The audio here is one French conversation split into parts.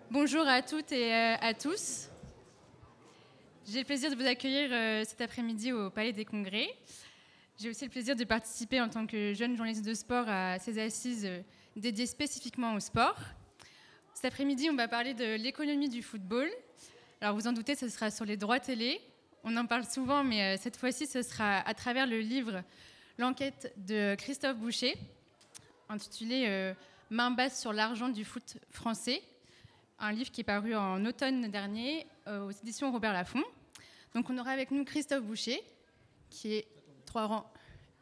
Bonjour à toutes et à tous. J'ai le plaisir de vous accueillir cet après-midi au Palais des Congrès. J'ai aussi le plaisir de participer en tant que jeune journaliste de sport à ces assises dédiées spécifiquement au sport. Cet après-midi, on va parler de l'économie du football. Alors vous en doutez, ce sera sur les droits télé. On en parle souvent, mais cette fois-ci, ce sera à travers le livre L'enquête de Christophe Boucher, intitulé Main basse sur l'argent du foot français. Un livre qui est paru en automne dernier aux éditions Robert Laffont. Donc on aura avec nous Christophe Boucher, qui est 3 rangs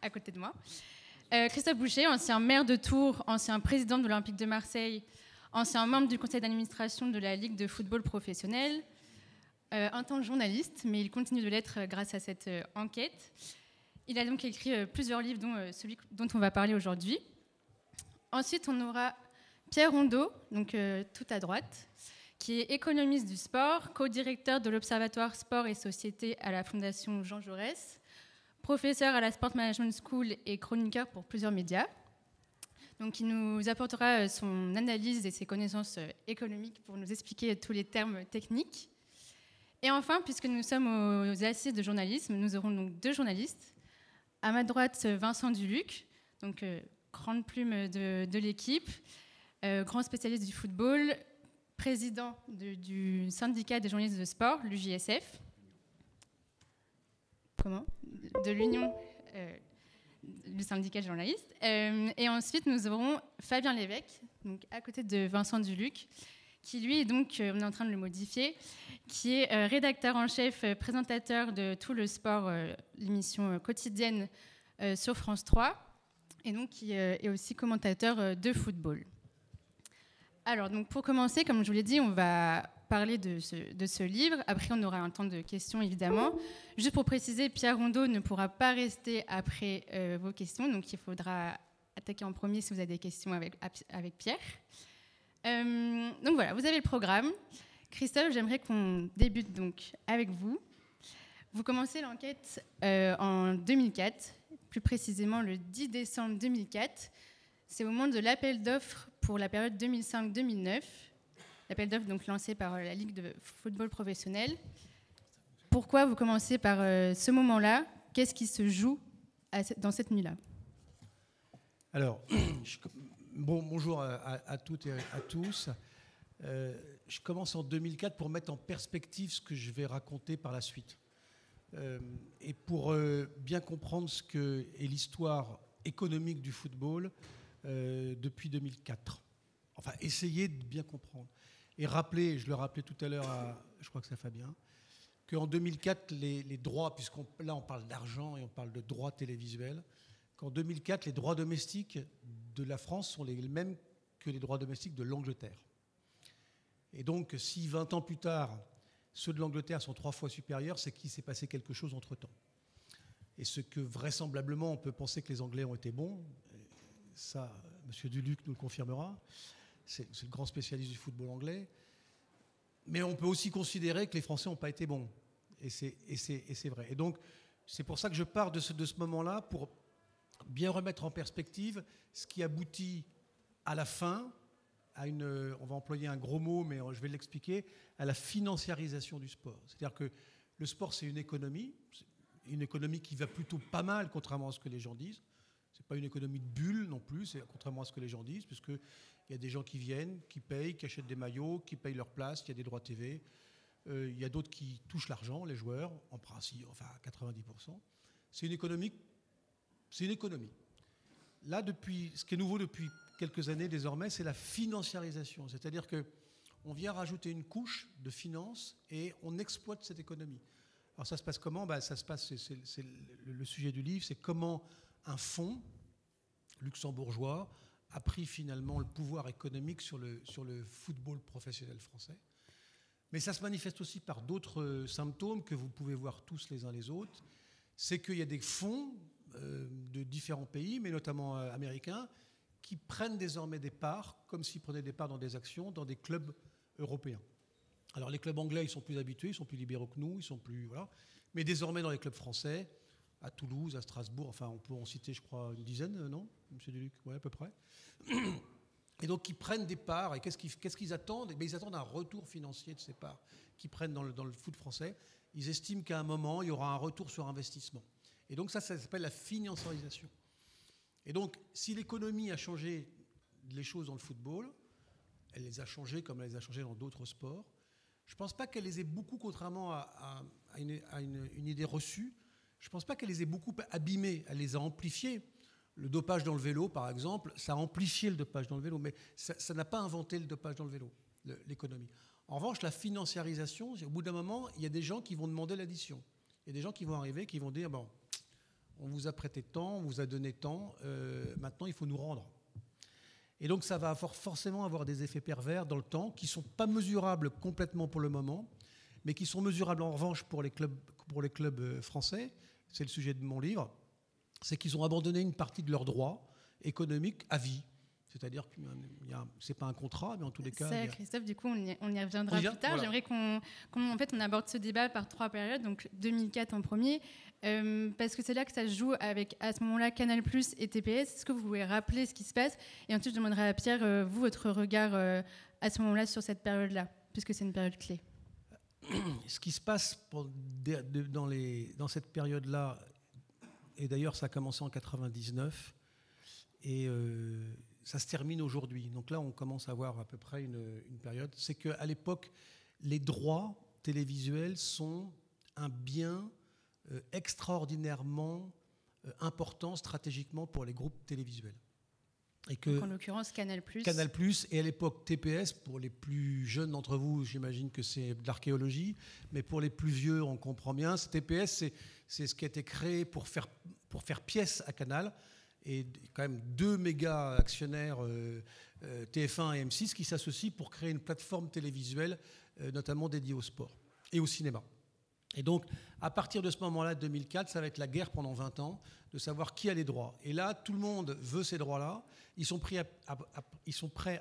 à côté de moi. Christophe Boucher, ancien maire de Tours, ancien président de l'Olympique de Marseille, ancien membre du conseil d'administration de la Ligue de football professionnel, un temps journaliste, mais il continue de l'être grâce à cette enquête. Il a donc écrit plusieurs livres, dont celui dont on va parler aujourd'hui. Ensuite, on aura Pierre Rondeau, donc tout à droite, qui est économiste du sport, co-directeur de l'Observatoire Sport et Société à la Fondation Jean Jaurès, professeur à la Sport Management School et chroniqueur pour plusieurs médias. Donc, il nous apportera son analyse et ses connaissances économiques pour nous expliquer tous les termes techniques. Et enfin, puisque nous sommes aux assises de journalisme, nous aurons donc 2 journalistes. À ma droite, Vincent Duluc, donc grande plume de l'équipe, grand spécialiste du football, président du syndicat des journalistes de sport, l'UJSF. De l'Union du syndicat des journalistes. Et ensuite, nous aurons Fabien Lévesque, donc à côté de Vincent Duluc, qui lui est donc, on est en train de le modifier, qui est rédacteur en chef, présentateur de Tout le sport, l'émission quotidienne sur France 3, et donc qui est aussi commentateur de football. Alors, donc pour commencer, comme je vous l'ai dit, on va parler de ce livre. Après, on aura un temps de questions, évidemment. Juste pour préciser, Pierre Rondeau ne pourra pas rester après vos questions, donc il faudra attaquer en premier si vous avez des questions avec Pierre. Donc voilà, vous avez le programme. Christophe, j'aimerais qu'on débute donc avec vous. Vous commencez l'enquête en 2004, plus précisément le 10 décembre 2004. C'est au moment de l'appel d'offres pour la période 2005-2009. L'appel d'offres donc lancé par la Ligue de football professionnel. Pourquoi vous commencez par ce moment-là? Qu'est-ce qui se joue dans cette nuit-là? Alors, bonjour à toutes et à tous. Je commence en 2004 pour mettre en perspective ce que je vais raconter par la suite. Et pour bien comprendre ce qu'est l'histoire économique du football depuis 2004. Enfin, essayer de bien comprendre. Et rappeler, je le rappelais tout à l'heure, je crois que c'est Fabien, qu'en 2004, les droits, là on parle d'argent et on parle de droits télévisuels, qu'en 2004, les droits domestiques de la France sont les mêmes que les droits domestiques de l'Angleterre. Et donc, si 20 ans plus tard, ceux de l'Angleterre sont 3 fois supérieurs, c'est qu'il s'est passé quelque chose entre-temps. Et ce que vraisemblablement, on peut penser que les Anglais ont été bons, ça, M. Duluc nous le confirmera, c'est le grand spécialiste du football anglais, mais on peut aussi considérer que les Français n'ont pas été bons. Et c'est vrai. Et donc, c'est pour ça que je pars de ce moment-là, pour bien remettre en perspective ce qui aboutit à la fin, on va employer un gros mot, mais je vais l'expliquer, à la financiarisation du sport. C'est-à-dire que le sport, c'est une économie qui va plutôt pas mal, contrairement à ce que les gens disent. Ce n'est pas une économie de bulle non plus, contrairement à ce que les gens disent, puisqu'il y a des gens qui viennent, qui payent, qui achètent des maillots, qui payent leur place, il y a des droits TV. Il y a d'autres qui touchent l'argent, les joueurs, en principe, enfin à 90%. C'est une économie. Là, ce qui est nouveau depuis quelques années désormais, c'est la financiarisation. C'est-à-dire qu'on vient rajouter une couche de finance et on exploite cette économie. Alors ça se passe comment? Ça se passe, c'est le sujet du livre, c'est comment un fonds luxembourgeois a pris finalement le pouvoir économique sur le football professionnel français. Mais ça se manifeste aussi par d'autres symptômes que vous pouvez voir tous les uns les autres. C'est qu'il y a des fonds de différents pays, mais notamment américains, qui prennent désormais des parts, comme s'ils prenaient des parts dans des actions, dans des clubs européens. Alors les clubs anglais, ils sont plus habitués, ils sont plus libéraux que nous, ils sont plus... Voilà. Mais désormais, dans les clubs français, à Toulouse, à Strasbourg, enfin on peut en citer, je crois, une dizaine, non, M. Duluc? Oui, à peu près. Et donc, ils prennent des parts. Et qu'est-ce qu'ils attendent? Ils attendent un retour financier de ces parts qu'ils prennent dans le foot français. Ils estiment qu'à un moment, il y aura un retour sur investissement. Et donc, ça s'appelle la financiarisation. Et donc, si l'économie a changé les choses dans le football, elle les a changées comme elle les a changées dans d'autres sports. Je ne pense pas qu'elle les ait beaucoup, contrairement à une idée reçue, je ne pense pas qu'elle les ait beaucoup abîmées. Elle les a amplifiées. Le dopage dans le vélo, par exemple, ça a amplifié le dopage dans le vélo, mais ça n'a pas inventé le dopage dans le vélo, l'économie. En revanche, la financiarisation, au bout d'un moment, il y a des gens qui vont demander l'addition. Il y a des gens qui vont arriver, qui vont dire, bon, on vous a prêté tant, on vous a donné tant, maintenant il faut nous rendre. Et donc ça va forcément avoir des effets pervers dans le temps, qui ne sont pas mesurables complètement pour le moment, mais qui sont mesurables en revanche pour les clubs français. C'est le sujet de mon livre. C'est qu'ils ont abandonné une partie de leurs droits économiques à vie. C'est-à-dire que ce n'est pas un contrat, mais en tous les cas... Ça, Christophe, du coup, on y reviendra plus tard. Voilà. J'aimerais qu'on aborde ce débat par 3 périodes, donc 2004 en premier, parce que c'est là que ça se joue avec, à ce moment-là, Canal+ et TPS. Est-ce que vous pouvez rappeler ce qui se passe? Et ensuite, je demanderai à Pierre, vous, votre regard à ce moment-là sur cette période-là, puisque c'est une période clé. Ce qui se passe dans cette période-là, et d'ailleurs, ça a commencé en 99, et ça se termine aujourd'hui. Donc là, on commence à avoir à peu près une période. C'est qu'à l'époque, les droits télévisuels sont un bien extraordinairement important stratégiquement pour les groupes télévisuels. Et que, donc en l'occurrence, Canal+. Canal+, et à l'époque TPS, pour les plus jeunes d'entre vous, j'imagine que c'est de l'archéologie, mais pour les plus vieux, on comprend bien. TPS, c'est ce qui a été créé pour faire pièce à Canal, et quand même 2 méga actionnaires, TF1 et M6, qui s'associent pour créer une plateforme télévisuelle, notamment dédiée au sport et au cinéma. Et donc, à partir de ce moment-là, 2004, ça va être la guerre pendant 20 ans, de savoir qui a les droits. Et là, tout le monde veut ces droits-là. Ils sont prêts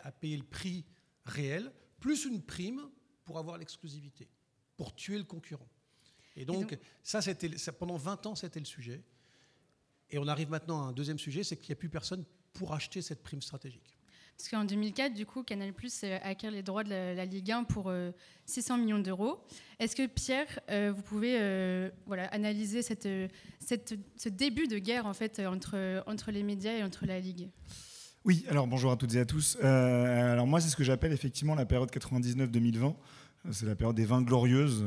à payer le prix réel, plus une prime pour avoir l'exclusivité, pour tuer le concurrent. Et donc pendant 20 ans, c'était le sujet. Et on arrive maintenant à un deuxième sujet, c'est qu'il n'y a plus personne pour acheter cette prime stratégique. Parce qu'en 2004, du coup, Canal+ acquiert les droits de la Ligue 1 pour 600 millions d'euros. Est-ce que, Pierre, vous pouvez analyser ce début de guerre en fait, entre les médias et entre la Ligue? Oui, alors bonjour à toutes et à tous. Alors moi, c'est ce que j'appelle effectivement la période 99-2020. C'est la période des 20 glorieuses,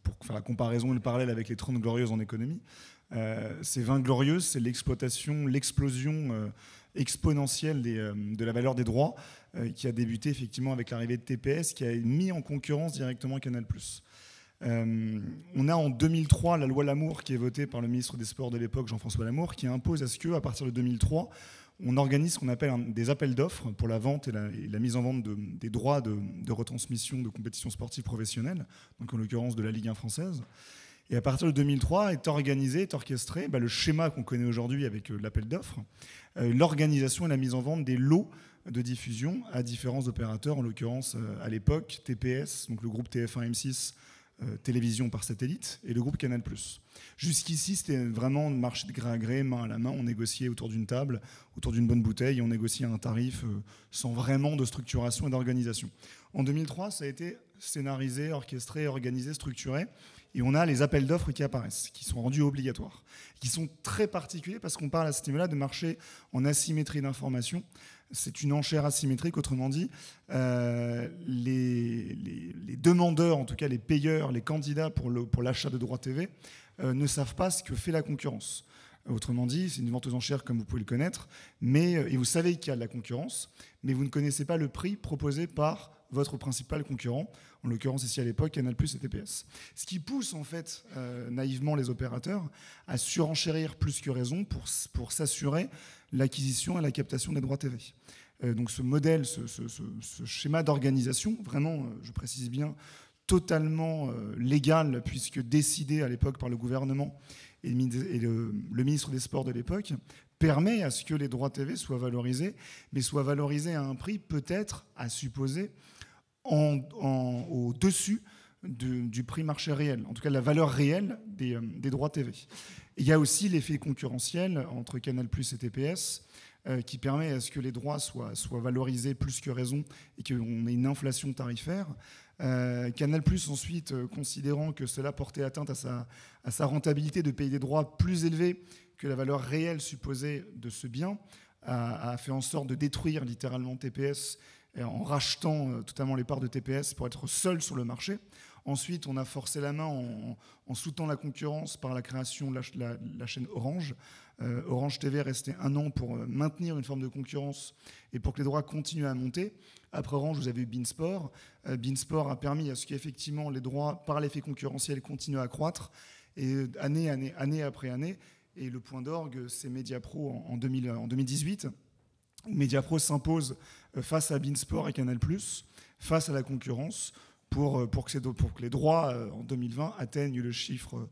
pour faire la comparaison et le parallèle avec les 30 glorieuses en économie. Ces 20 glorieuses, c'est l'explosion exponentielle de la valeur des droits qui a débuté effectivement avec l'arrivée de TPS, qui a mis en concurrence directement Canal+. On a en 2003 la loi Lamour qui est votée par le ministre des Sports de l'époque, Jean-François Lamour, qui impose à ce qu'à partir de 2003, on organise ce qu'on appelle des appels d'offres pour la vente et la mise en vente des droits de retransmission de compétitions sportives professionnelles, donc en l'occurrence de la Ligue 1 française. Et à partir de 2003 est orchestré le schéma qu'on connaît aujourd'hui avec l'appel d'offres, l'organisation et la mise en vente des lots de diffusion à différents opérateurs, en l'occurrence à l'époque TPS, donc le groupe TF1 M6, télévision par satellite, et le groupe Canal+. Jusqu'ici, c'était vraiment un marché de gré à gré, main à la main. On négociait autour d'une table, autour d'une bonne bouteille, et on négociait un tarif sans vraiment de structuration et d'organisation. En 2003, ça a été scénarisé, orchestré, organisé, structuré, et on a les appels d'offres qui apparaissent, qui sont rendus obligatoires, qui sont très particuliers parce qu'on parle à ce niveau-là de marché en asymétrie d'information. C'est une enchère asymétrique, autrement dit, les demandeurs, en tout cas les payeurs, les candidats pour l'achat de droits TV, ne savent pas ce que fait la concurrence. Autrement dit, c'est une vente aux enchères comme vous pouvez le connaître, et vous savez qu'il y a de la concurrence, mais vous ne connaissez pas le prix proposé par votre principal concurrent, en l'occurrence ici à l'époque Canal+ et TPS. Ce qui pousse en fait naïvement les opérateurs à surenchérir plus que raison pour s'assurer l'acquisition et la captation des droits TV. Donc ce modèle, ce schéma d'organisation, vraiment, je précise bien, totalement légal, puisque décidé à l'époque par le gouvernement et le ministre des Sports de l'époque, permet à ce que les droits TV soient valorisés, mais soient valorisés à un prix peut-être, à supposer, au-dessus du prix marché réel, en tout cas de la valeur réelle des droits TV. Il y a aussi l'effet concurrentiel entre Canal+ et TPS, qui permet à ce que les droits soient valorisés plus que raison et qu'on ait une inflation tarifaire. Canal+, ensuite, considérant que cela portait atteinte à sa rentabilité de payer des droits plus élevés que la valeur réelle supposée de ce bien, a fait en sorte de détruire littéralement TPS en rachetant totalement les parts de TPS pour être seul sur le marché. Ensuite, on a forcé la main en soutenant la concurrence par la création de la chaîne Orange. Orange TV est resté 1 an pour maintenir une forme de concurrence et pour que les droits continuent à monter. Après Orange, vous avez eu Beansport. Beansport a permis à ce qu'effectivement les droits, par l'effet concurrentiel, continuent à croître. Et année après année. Et le point d'orgue, c'est Mediapro en 2018. Mediapro s'impose face à Beansport et Canal+, face à la concurrence, pour que les droits en 2020 atteignent le chiffre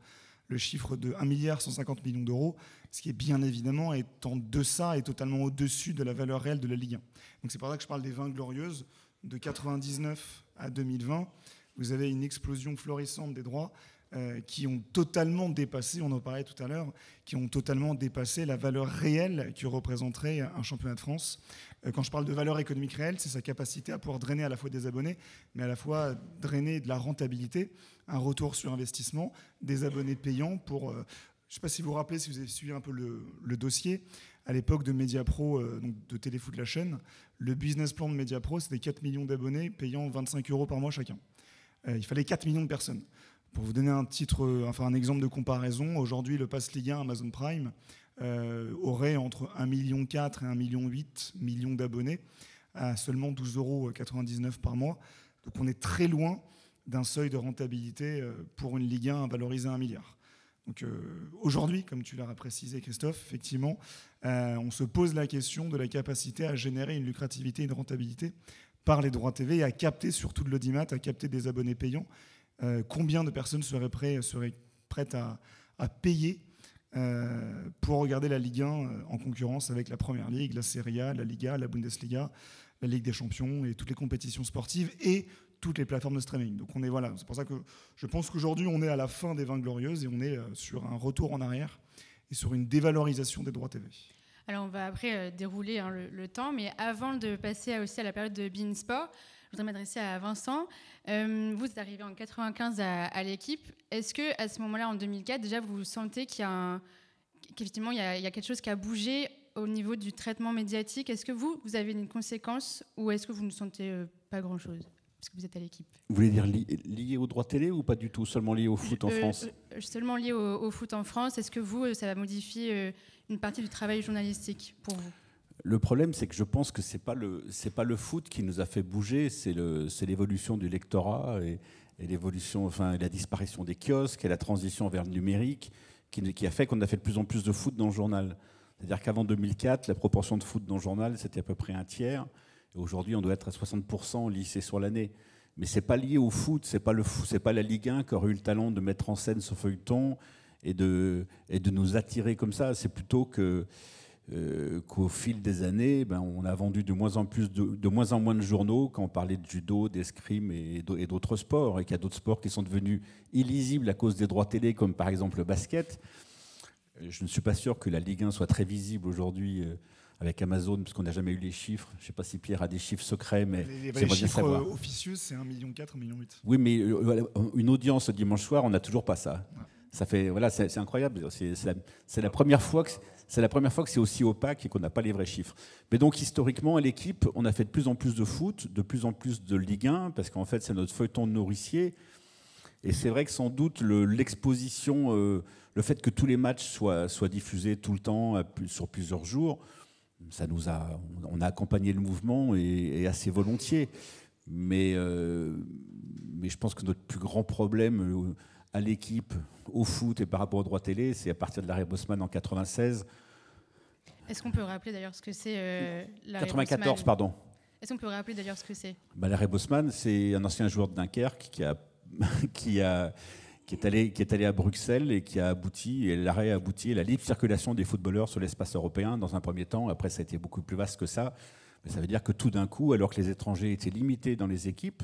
de 1,150 milliard d'euros, ce qui est bien évidemment est en deçà et totalement au-dessus de la valeur réelle de la Ligue 1. Donc c'est pour ça que je parle des 20 glorieuses. De 1999 à 2020, vous avez une explosion florissante des droits qui ont totalement dépassé, on en parlait tout à l'heure, qui ont totalement dépassé la valeur réelle que représenterait un championnat de France. Quand je parle de valeur économique réelle, c'est sa capacité à pouvoir drainer à la fois des abonnés, mais à la fois drainer de la rentabilité, un retour sur investissement, des abonnés payants pour... je ne sais pas si vous vous rappelez, si vous avez suivi un peu le dossier, à l'époque de Mediapro, donc de Téléfoot la chaîne, le business plan de Mediapro, c'était 4 millions d'abonnés payant 25 € par mois chacun. Il fallait 4 millions de personnes. Pour vous donner un exemple de comparaison, aujourd'hui, le Pass Ligue 1 Amazon Prime aurait entre 1,4 million et 1,8 million d'abonnés à seulement 12,99 € par mois. Donc on est très loin d'un seuil de rentabilité pour une Ligue 1 valorisée à 1 milliard. Donc aujourd'hui, comme tu l'as précisé Christophe, effectivement, on se pose la question de la capacité à générer une lucrativité et une rentabilité par les droits TV et à capter surtout de l'audimat, à capter des abonnés payants. Combien de personnes seraient prêtes à payer pour regarder la Ligue 1 en concurrence avec la Première Ligue, la Serie A, la Liga, la Bundesliga, la Ligue des Champions et toutes les compétitions sportives et toutes les plateformes de streaming. Donc c'est pour ça que je pense qu'aujourd'hui on est à la fin des 20 glorieuses et on est sur un retour en arrière et sur une dévalorisation des droits TV. Alors on va après dérouler le temps, mais avant de passer aussi à la période de Beansport, je voudrais m'adresser à Vincent. Vous êtes arrivé en 95 à l'équipe. Est-ce qu'à ce moment-là, en 2004, déjà, vous sentez qu'effectivement, il y a quelque chose qui a bougé au niveau du traitement médiatique? Est-ce que vous avez une conséquence ou est-ce que vous ne sentez pas grand-chose parce que vous êtes à l'équipe? Vous voulez dire lié au droit télé ou pas du tout? Seulement lié au foot en France? Seulement lié au foot en France. Est-ce que vous, ça va modifier une partie du travail journalistique pour vous? Le problème, c'est que je pense que c'est pas le foot qui nous a fait bouger, c'est l'évolution du lectorat et l'évolution, la disparition des kiosques et la transition vers le numérique qui a fait qu'on a fait de plus en plus de foot dans le journal. C'est-à-dire qu'avant 2004, la proportion de foot dans le journal, c'était à peu près un tiers. Et aujourd'hui, on doit être à 60% lycée sur l'année. Mais c'est pas lié au foot, c'est pas la Ligue 1 qui aurait eu le talent de mettre en scène ce feuilleton et de nous attirer comme ça. C'est plutôt qu'au fil des années, on a vendu de moins en moins de journaux quand on parlait de judo, d'escrime et d'autres sports, et qu'il y a d'autres sports qui sont devenus illisibles à cause des droits télé, comme par exemple le basket. Je ne suis pas sûr que la Ligue 1 soit très visible aujourd'hui avec Amazon, parce qu'on n'a jamais eu les chiffres. Je ne sais pas si Pierre a des chiffres secrets, mais les chiffres officieux, c'est 1,4 million, 1,8 million. Oui, mais une audience le dimanche soir, on n'a toujours pas ça. Ouais. Ça fait, c'est incroyable. C'est la première fois que c'est aussi opaque et qu'on n'a pas les vrais chiffres. Mais donc, historiquement, à l'équipe, on a fait de plus en plus de foot, de plus en plus de Ligue 1, parce qu'en fait, c'est notre feuilleton de nourricier. Et c'est vrai que sans doute, l'exposition, le fait que tous les matchs soient diffusés tout le temps, sur plusieurs jours, on a accompagné le mouvement et assez volontiers. Mais je pense que notre plus grand problème à l'équipe, au foot et par rapport au droit télé, c'est à partir de l'arrêt Bosman en 96. Est-ce qu'on peut rappeler d'ailleurs ce que c'est l'arrêt 94, Bosman ? Pardon. Est-ce qu'on peut rappeler d'ailleurs ce que c'est ? L'arrêt Bosman, c'est un ancien joueur de Dunkerque qui est allé à Bruxelles et qui a abouti, et l'arrêt a abouti à la libre circulation des footballeurs sur l'espace européen dans un premier temps. Après, ça a été beaucoup plus vaste que ça. Mais ça veut dire que tout d'un coup, alors que les étrangers étaient limités dans les équipes,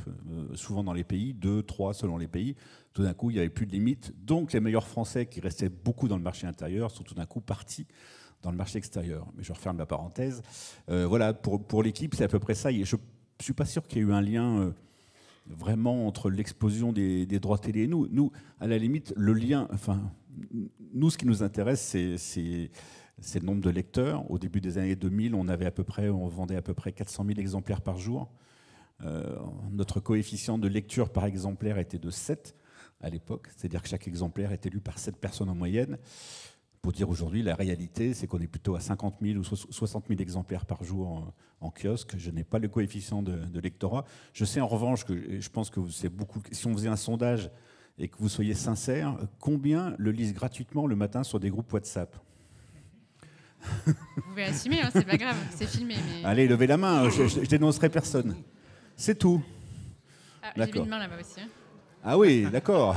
souvent dans les pays, 2, 3 selon les pays, tout d'un coup, il n'y avait plus de limite. Donc les meilleurs Français qui restaient beaucoup dans le marché intérieur sont tout d'un coup partis dans le marché extérieur. Mais je referme la parenthèse. Voilà, pour l'équipe, c'est à peu près ça. Et je ne suis pas sûr qu'il y ait eu un lien vraiment entre l'explosion des droits télé et nous. Nous, à la limite, le lien... Enfin, nous, ce qui nous intéresse, c'est le nombre de lecteurs. Au début des années 2000, on vendait à peu près 400 000 exemplaires par jour. Notre coefficient de lecture par exemplaire était de 7 à l'époque, c'est-à-dire que chaque exemplaire était lu par 7 personnes en moyenne. Pour dire aujourd'hui, la réalité, c'est qu'on est plutôt à 50 000 ou 60 000 exemplaires par jour en kiosque. Je n'ai pas le coefficient de lectorat. Je sais en revanche que je pense que c'est beaucoup. Si on faisait un sondage et que vous soyez sincère, combien le lisent gratuitement le matin sur des groupes WhatsApp ? Vous pouvez assumer, hein, c'est pas grave, c'est filmé. Mais... Allez, levez la main, je dénoncerai personne. C'est tout. Ah, j'ai mis une main là-bas aussi. Hein. Ah oui, d'accord.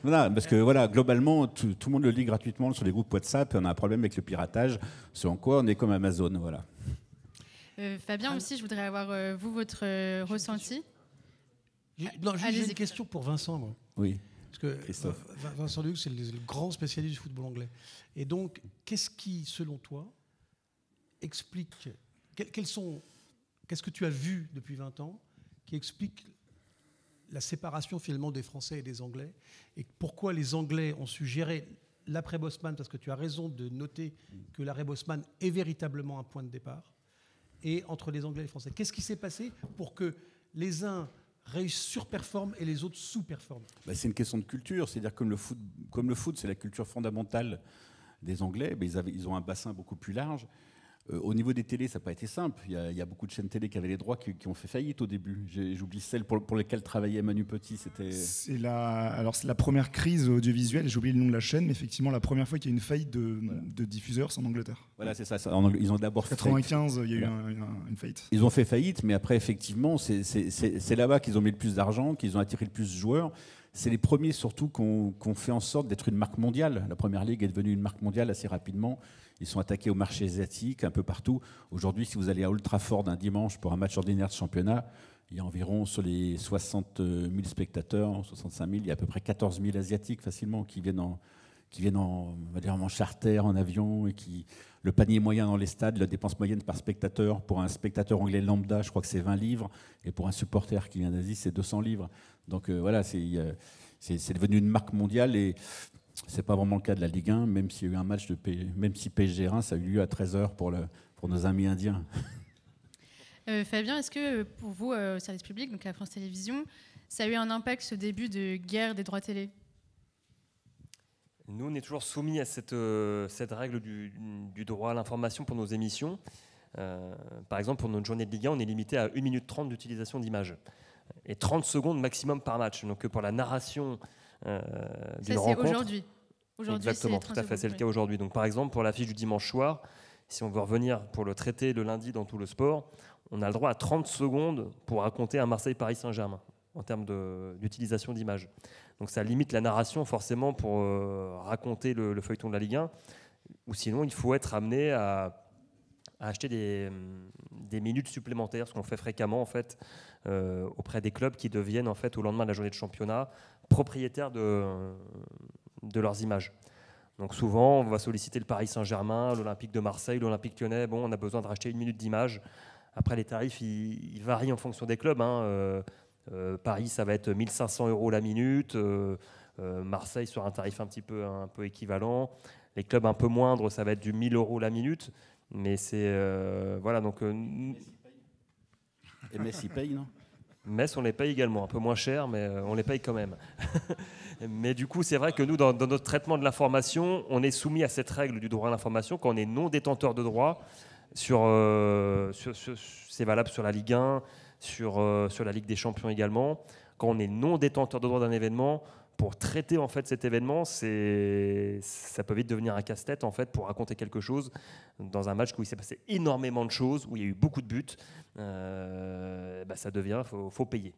Voilà, parce que voilà, globalement, tout le monde le lit gratuitement sur les groupes WhatsApp et on a un problème avec le piratage, selon quoi on est comme Amazon. Voilà. Fabien aussi, je voudrais avoir votre ressenti. Non, j'ai une question pour Vincent, moi. Oui. Parce que Vincent Luc, c'est le grand spécialiste du football anglais. Et donc, qu'est-ce qui, selon toi, explique... Qu'est-ce que tu as vu depuis 20 ans qui explique la séparation finalement des Français et des Anglais, et pourquoi les Anglais ont su gérer l'après Bosman, parce que tu as raison de noter que l'arrêt Bosman est véritablement un point de départ, et entre les Anglais et les Français. Qu'est-ce qui s'est passé pour que les uns surperforment et les autres sous-performent ? C'est une question de culture, c'est-à-dire comme le foot, c'est la culture fondamentale des Anglais, ils ont un bassin beaucoup plus large. Au niveau des télés, ça n'a pas été simple. Il y a beaucoup de chaînes télé qui avaient les droits qui ont fait faillite au début. J'oublie celles pour lesquelles travaillait Manu Petit. C'est la première crise audiovisuelle, j'ai oublié le nom de la chaîne, mais effectivement la première fois qu'il y a eu une faillite de diffuseurs, c'est en Angleterre. Voilà, c'est ça. Ils ont d'abord fait 95, il y a eu une faillite. Ils ont fait faillite, mais après, effectivement, c'est là-bas qu'ils ont mis le plus d'argent, qu'ils ont attiré le plus de joueurs. C'est les premiers surtout qu'on fait en sorte d'être une marque mondiale. La Première Ligue est devenue une marque mondiale assez rapidement. Ils sont attaqués au marché asiatique, un peu partout. Aujourd'hui, si vous allez à Old Trafford un dimanche pour un match ordinaire de championnat, il y a environ, sur les 60 000 spectateurs, 65 000, il y a à peu près 14 000 Asiatiques facilement qui viennent on va dire, en charter, en avion, et le panier moyen dans les stades, la dépense moyenne par spectateur, pour un spectateur anglais lambda, je crois que c'est 20 livres, et pour un supporter qui vient d'Asie, c'est 200 livres. Donc voilà, c'est devenu une marque mondiale, et c'est pas vraiment le cas de la Ligue 1, même s'il y a eu un match même si PSG Reims, ça a eu lieu à 13h pour nos amis indiens. Fabien, est-ce que pour vous, au service public, donc à France Télévisions, ça a eu un impact, ce début de guerre des droits télé ? Nous, on est toujours soumis à cette règle du droit à l'information pour nos émissions. Par exemple, pour notre journée de Ligue 1, on est limité à 1 minute 30 d'utilisation d'images et 30 secondes maximum par match. Donc pour la narration d'une rencontre... c'est aujourd'hui. Exactement, tout à fait, c'est le cas aujourd'hui. Donc par exemple, pour l'affiche du dimanche soir, si on veut revenir pour le traiter le lundi dans tout le sport, on a le droit à 30 secondes pour raconter un Marseille-Paris Saint-Germain en termes d'utilisation d'images. Donc ça limite la narration forcément pour raconter le feuilleton de la Ligue 1, ou sinon il faut être amené à acheter des minutes supplémentaires, ce qu'on fait fréquemment en fait, auprès des clubs qui deviennent en fait, au lendemain de la journée de championnat, propriétaires de leurs images. Donc souvent on va solliciter le Paris Saint-Germain, l'Olympique de Marseille, l'Olympique Lyonnais, bon, on a besoin de racheter 1 minute d'image. Après les tarifs ils varient en fonction des clubs, hein. Paris, ça va être 1 500 € la minute. Marseille, sur un tarif un peu équivalent. Les clubs un peu moindres, ça va être du 1 000 € la minute. Mais c'est... voilà, donc... Et Metz, ils payent, non ? Metz, on les paye également. Un peu moins cher, mais on les paye quand même. Mais du coup, c'est vrai que nous, dans notre traitement de l'information, on est soumis à cette règle du droit à l'information quand on est non détenteur de droit. C'est valable sur la Ligue 1, sur la Ligue des Champions également. Quand on est non détenteur de droit d'un événement, pour traiter en fait cet événement, ça peut vite devenir un casse-tête en fait pour raconter quelque chose dans un match où il s'est passé énormément de choses, où il y a eu beaucoup de buts. Ça devient, faut payer.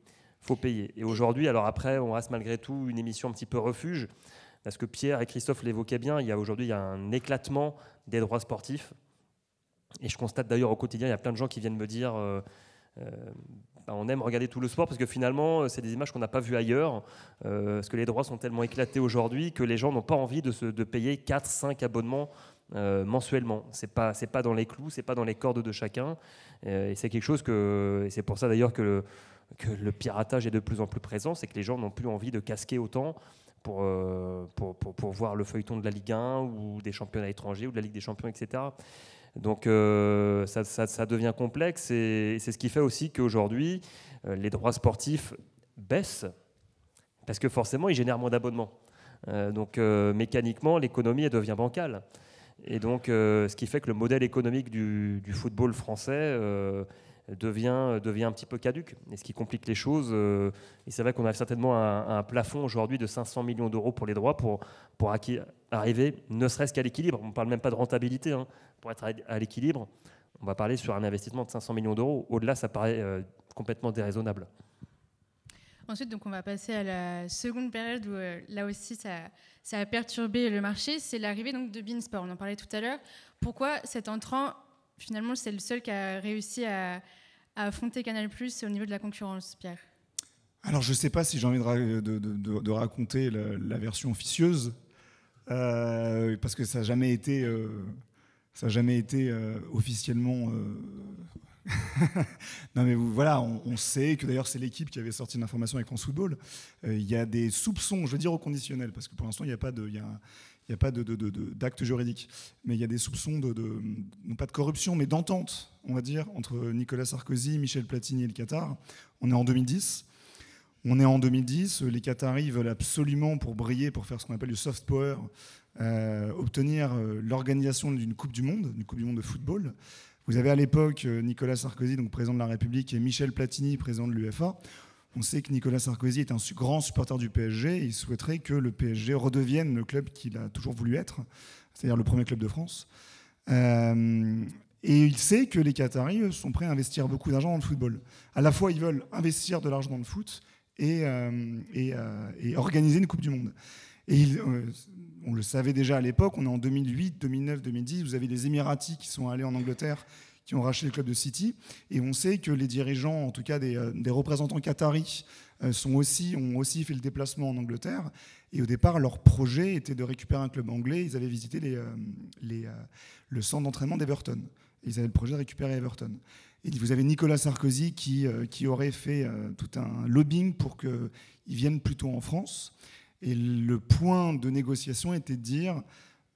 Et aujourd'hui, alors après, on reste malgré tout une émission un petit peu refuge, parce que Pierre et Christophe l'évoquaient bien. Aujourd'hui, il y a un éclatement des droits sportifs. Et je constate d'ailleurs au quotidien, il y a plein de gens qui viennent me dire on aime regarder tout le sport parce que finalement, c'est des images qu'on n'a pas vues ailleurs, parce que les droits sont tellement éclatés aujourd'hui que les gens n'ont pas envie de payer 4-5 abonnements mensuellement. C'est pas dans les clous, c'est pas dans les cordes de chacun. Et c'est quelque chose et c'est pour ça d'ailleurs que le piratage est de plus en plus présent, c'est que les gens n'ont plus envie de casquer autant pour voir le feuilleton de la Ligue 1 ou des championnats étrangers ou de la Ligue des Champions, etc. Donc ça devient complexe et c'est ce qui fait aussi qu'aujourd'hui, les droits sportifs baissent parce que forcément, ils génèrent moins d'abonnements. Donc mécaniquement, l'économie elle devient bancale. Et donc ce qui fait que le modèle économique du football français devient un petit peu caduque, et ce qui complique les choses. Et c'est vrai qu'on a certainement un plafond aujourd'hui de 500 millions d'euros pour les droits pour arriver ne serait-ce qu'à l'équilibre. On ne parle même pas de rentabilité. Pour être à l'équilibre, on va parler sur un investissement de 500 millions d'euros. Au-delà, ça paraît complètement déraisonnable. Ensuite, donc, on va passer à la seconde période où là aussi ça a perturbé le marché. C'est l'arrivée donc, de beIN Sport. On en parlait tout à l'heure. Pourquoi cet entrant, finalement, c'est le seul qui a réussi à affronter Canal+ au niveau de la concurrence, Pierre? Alors, je ne sais pas si j'ai envie de raconter la version officieuse, parce que ça n'a jamais été officiellement... Non mais voilà, on sait que d'ailleurs c'est l'équipe qui avait sorti l'information avec France Football. Il y a des soupçons, je veux dire au conditionnel, parce que pour l'instant il n'y a pas d'acte juridique, mais il y a des soupçons non pas de corruption, mais d'entente, on va dire, entre Nicolas Sarkozy, Michel Platini et le Qatar. On est en 2010. Les Qataris veulent absolument, pour briller, pour faire ce qu'on appelle du soft power, obtenir l'organisation d'une Coupe du Monde de football. Vous avez à l'époque Nicolas Sarkozy, donc président de la République, et Michel Platini, président de l'UEFA. On sait que Nicolas Sarkozy est un grand supporter du PSG et il souhaiterait que le PSG redevienne le club qu'il a toujours voulu être, c'est-à-dire le premier club de France. Et il sait que les Qataris sont prêts à investir beaucoup d'argent dans le football. À la fois, ils veulent investir de l'argent dans le foot et organiser une Coupe du Monde. Et on le savait déjà à l'époque, on est en 2008, 2009, 2010, vous avez les Émiratis qui sont allés en Angleterre, qui ont racheté le club de City, et on sait que les dirigeants, en tout cas des représentants qataris, ont aussi fait le déplacement en Angleterre, et au départ, leur projet était de récupérer un club anglais, ils avaient visité le centre d'entraînement d'Everton, ils avaient le projet de récupérer Everton. Et vous avez Nicolas Sarkozy qui aurait fait tout un lobbying pour qu'ils viennent plutôt en France. Et le point de négociation était de dire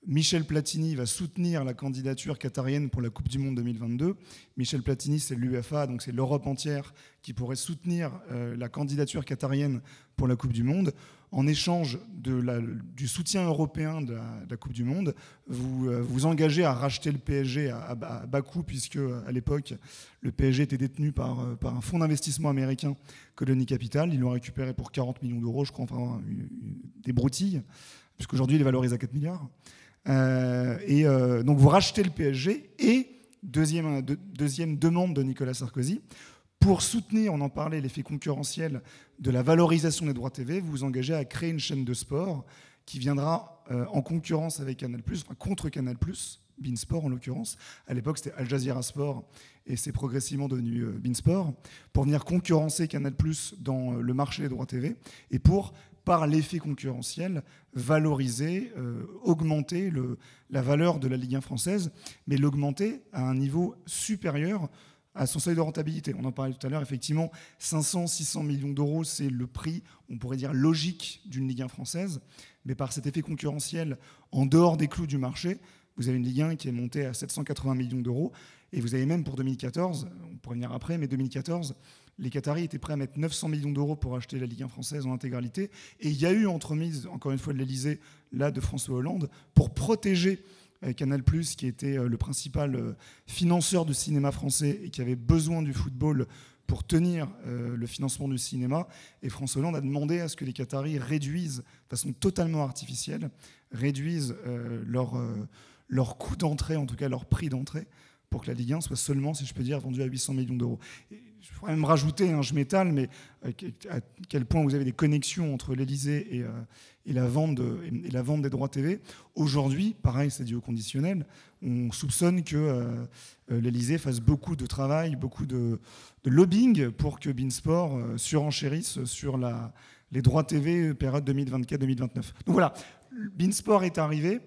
Michel Platini va soutenir la candidature qatarienne pour la Coupe du Monde 2022. Michel Platini, c'est l'UEFA, donc c'est l'Europe entière qui pourrait soutenir la candidature qatarienne pour la Coupe du Monde. En échange du soutien européen de la Coupe du Monde, vous engagez à racheter le PSG à bas coût, puisque à l'époque, le PSG était détenu par un fonds d'investissement américain, Colony Capital. Ils l'ont récupéré pour 40 millions d'euros, je crois, enfin des broutilles, puisqu'aujourd'hui, il est valorisé à 4 milliards. Donc vous rachetez le PSG et deuxième demande de Nicolas Sarkozy, pour soutenir, on en parlait, l'effet concurrentiel de la valorisation des droits TV, vous vous engagez à créer une chaîne de sport qui viendra en concurrence avec Canal+, enfin contre Canal+, beIN Sport en l'occurrence. À l'époque, c'était Al Jazeera Sport et c'est progressivement devenu beIN Sport, pour venir concurrencer Canal+ dans le marché des droits TV et pour, par l'effet concurrentiel, valoriser, augmenter la valeur de la Ligue 1 française, mais l'augmenter à un niveau supérieur à son seuil de rentabilité. On en parlait tout à l'heure, effectivement, 500-600 millions d'euros, c'est le prix, on pourrait dire, logique d'une Ligue 1 française, mais par cet effet concurrentiel, en dehors des clous du marché, vous avez une Ligue 1 qui est montée à 780 millions d'euros, et vous avez même pour 2014, on pourrait venir après, mais 2014, les Qataris étaient prêts à mettre 900 millions d'euros pour acheter la Ligue 1 française en intégralité, et il y a eu entremise, encore une fois de l'Élysée, là de François Hollande, pour protéger Canal+, qui était le principal financeur du cinéma français et qui avait besoin du football pour tenir le financement du cinéma. Et François Hollande a demandé à ce que les Qataris réduisent, de façon totalement artificielle, leur coût d'entrée, en tout cas leur prix d'entrée, pour que la Ligue 1 soit seulement, si je peux dire, vendue à 800 millions d'euros. Et pourrais même rajouter, je m'étale, mais à quel point vous avez des connexions entre l'Élysée et la vente des droits TV. Aujourd'hui, pareil, c'est dû au conditionnel, on soupçonne que l'Élysée fasse beaucoup de travail, beaucoup de lobbying pour que Beansport surenchérisse sur les droits TV période 2024-2029. Donc voilà, Beansport est arrivé.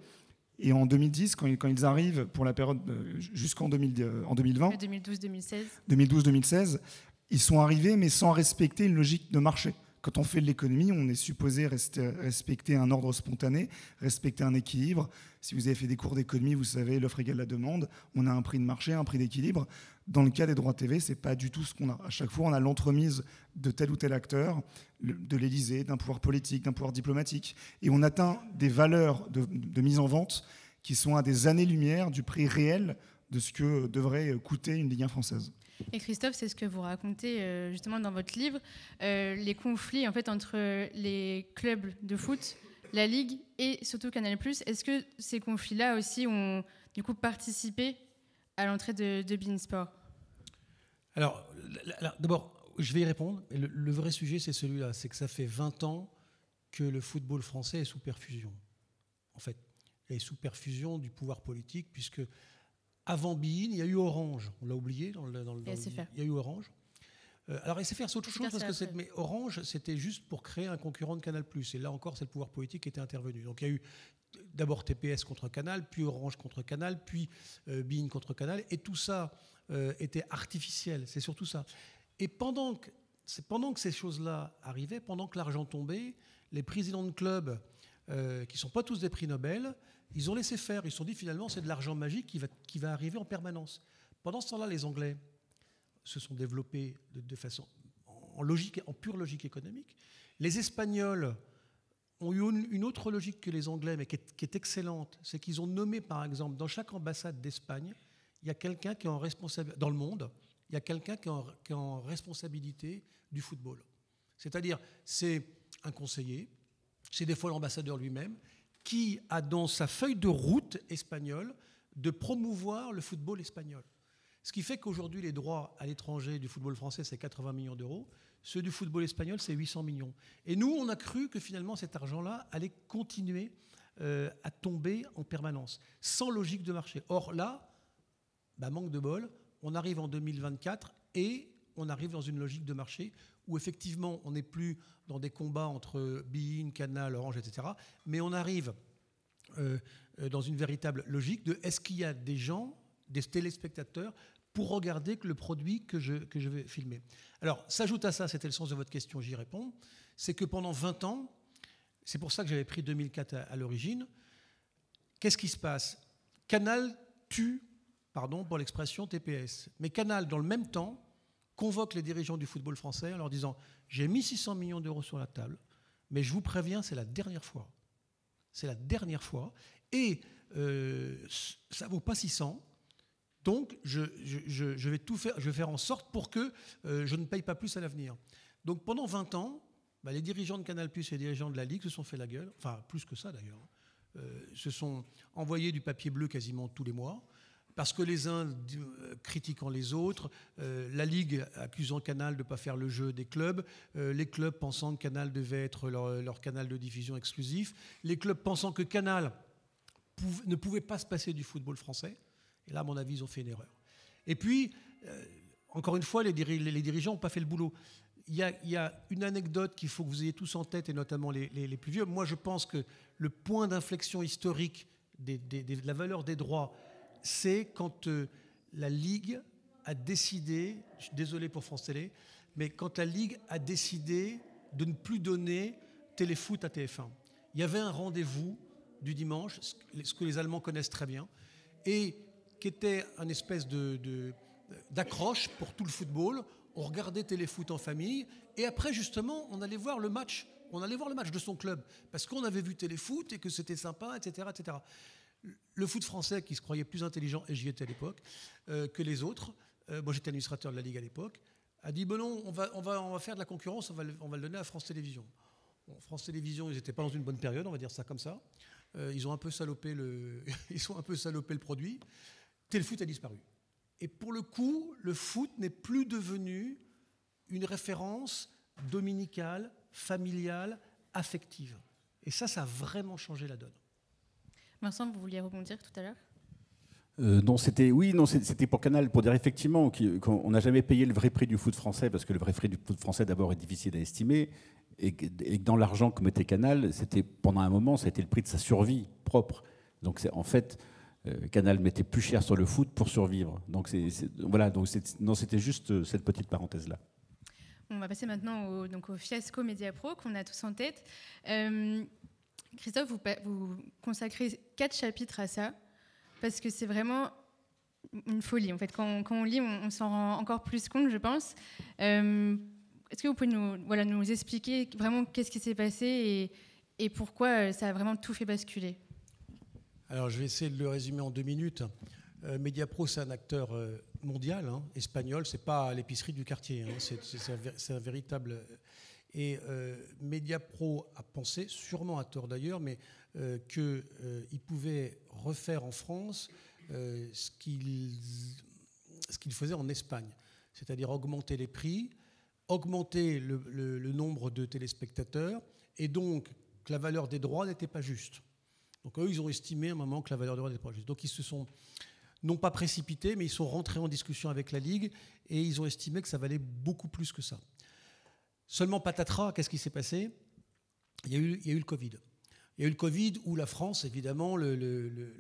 Et en 2010, quand ils arrivent pour la période jusqu'en 2020, 2012-2016. 2012-2016, ils sont arrivés, mais sans respecter une logique de marché. Quand on fait de l'économie, on est supposé respecter un ordre spontané, respecter un équilibre. Si vous avez fait des cours d'économie, vous savez, l'offre égale la demande. On a un prix de marché, un prix d'équilibre. Dans le cas des droits TV, ce n'est pas du tout ce qu'on a. À chaque fois, on a l'entremise de tel ou tel acteur, de l'Élysée, d'un pouvoir politique, d'un pouvoir diplomatique. Et on atteint des valeurs de mise en vente qui sont à des années-lumière du prix réel de ce que devrait coûter une Ligue 1 française. Et Christophe, c'est ce que vous racontez justement dans votre livre, les conflits en fait, entre les clubs de foot, la Ligue et surtout Canal+. Est-ce que ces conflits-là aussi ont du coup participé à l'entrée de Beansport? Alors, d'abord, je vais y répondre. Le vrai sujet, c'est celui-là. C'est que ça fait 20 ans que le football français est sous perfusion. En fait, il est sous perfusion du pouvoir politique, puisque avant beIN, il y a eu Orange. On l'a oublié il y a eu Orange. Alors SFR, c'est autre chose, parce que mais Orange, c'était juste pour créer un concurrent de Canal+. Et là encore, c'est le pouvoir politique qui était intervenu. Donc il y a eu d'abord TPS contre Canal, puis Orange contre Canal, puis beIN contre Canal. Et tout ça était artificiel. C'est surtout ça. Et pendant que ces choses-là arrivaient, pendant que l'argent tombait, les présidents de clubs, qui ne sont pas tous des prix Nobel, ils ont laissé faire. Ils se sont dit, finalement, c'est de l'argent magique qui va arriver en permanence. Pendant ce temps-là, les Anglais se sont développés de façon en pure logique économique. Les Espagnols ont eu une autre logique que les Anglais, mais qui est excellente. C'est qu'ils ont nommé, par exemple, dans chaque ambassade d'Espagne, il y a quelqu'un qui est en responsabilité, dans le monde, il y a quelqu'un qui est en responsabilité du football. C'est-à-dire, c'est un conseiller, c'est des fois l'ambassadeur lui-même, qui a dans sa feuille de route espagnole de promouvoir le football espagnol. Ce qui fait qu'aujourd'hui, les droits à l'étranger du football français, c'est 80 millions d'euros. Ceux du football espagnol, c'est 800 millions. Et nous, on a cru que finalement, cet argent-là allait continuer à tomber en permanence, sans logique de marché. Or là, manque de bol, on arrive en 2024 et on arrive dans une logique de marché où effectivement, on n'est plus dans des combats entre beIN, Canal, Orange, etc. Mais on arrive dans une véritable logique de est-ce qu'il y a des gens, des téléspectateurs, pour regarder le produit que je vais filmer. Alors, s'ajoute à ça, c'était le sens de votre question, j'y réponds, c'est que pendant 20 ans, c'est pour ça que j'avais pris 2004 à l'origine, qu'est-ce qui se passe? Canal tue, pardon pour l'expression, TPS. Mais Canal, dans le même temps, convoque les dirigeants du football français en leur disant « J'ai mis 600 millions d'euros sur la table, mais je vous préviens, c'est la dernière fois. C'est la dernière fois. Et ça ne vaut pas 600. Donc, je vais tout faire, je vais faire en sorte pour que je ne paye pas plus à l'avenir. » Donc, pendant 20 ans, les dirigeants de Canal+ et les dirigeants de la Ligue se sont fait la gueule, enfin, plus que ça d'ailleurs, se sont envoyés du papier bleu quasiment tous les mois, parce que les uns critiquant les autres, la Ligue accusant Canal de ne pas faire le jeu des clubs, les clubs pensant que Canal devait être leur canal de diffusion exclusif, les clubs pensant que Canal ne pouvait pas se passer du football français. Et là, à mon avis, ils ont fait une erreur. Et puis, encore une fois, les dirigeants n'ont pas fait le boulot. Il y a une anecdote qu'il faut que vous ayez tous en tête, et notamment les plus vieux. Moi, je pense que le point d'inflexion historique de la valeur des droits, c'est quand la Ligue a décidé, je suis désolé pour France Télé, mais quand la Ligue a décidé de ne plus donner Téléfoot à TF1. Il y avait un rendez-vous du dimanche, ce que les Allemands connaissent très bien, et qui était une espèce d'accroche pour tout le football. On regardait Téléfoot en famille, et après, justement, on allait voir le match. On allait voir le match de son club, parce qu'on avait vu Téléfoot et que c'était sympa, etc., etc. Le foot français, qui se croyait plus intelligent, et j'y étais à l'époque, que les autres, moi j'étais administrateur de la Ligue à l'époque, a dit, non, on va faire de la concurrence, on va le donner à France Télévisions. Bon, France Télévisions, ils n'étaient pas dans une bonne période, on va dire ça comme ça. Ils ont un peu salopé le produit. Téléfoot a disparu. Et pour le coup, le foot n'est plus devenu une référence dominicale, familiale, affective. Et ça a vraiment changé la donne. Vincent, vous vouliez rebondir tout à l'heure ? Non, c'était pour Canal, pour dire effectivement qu'on n'a jamais payé le vrai prix du foot français, parce que le vrai prix du foot français d'abord est difficile à estimer, et que dans l'argent que mettait Canal, c'était pendant un moment, ça a été le prix de sa survie propre. Donc en fait, Canal mettait plus cher sur le foot pour survivre. Donc voilà, c'était juste cette petite parenthèse là. On va passer maintenant au fiasco Mediapro qu'on a tous en tête. Christophe, vous consacrez 4 chapitres à ça. Parce que c'est vraiment une folie. En fait, quand on lit, on s'en rend encore plus compte, je pense. Est-ce que vous pouvez nous expliquer vraiment qu'est-ce qui s'est passé et pourquoi ça a vraiment tout fait basculer ? Alors, je vais essayer de le résumer en 2 minutes. Mediapro, c'est un acteur mondial, espagnol. C'est pas l'épicerie du quartier. C'est un véritable... Et Mediapro a pensé, sûrement à tort d'ailleurs, mais qu'il pouvait refaire en France ce qu'il faisait en Espagne, c'est-à-dire augmenter les prix, augmenter le nombre de téléspectateurs, et donc que la valeur des droits n'était pas juste. Donc eux, ils ont estimé à un moment que la valeur des droits n'était pas juste. Donc ils se sont non pas précipités, mais ils sont rentrés en discussion avec la Ligue, et ils ont estimé que ça valait beaucoup plus que ça. Seulement patatras, qu'est-ce qui s'est passé ? Il y a eu le Covid. Il y a eu le Covid où la France, évidemment, le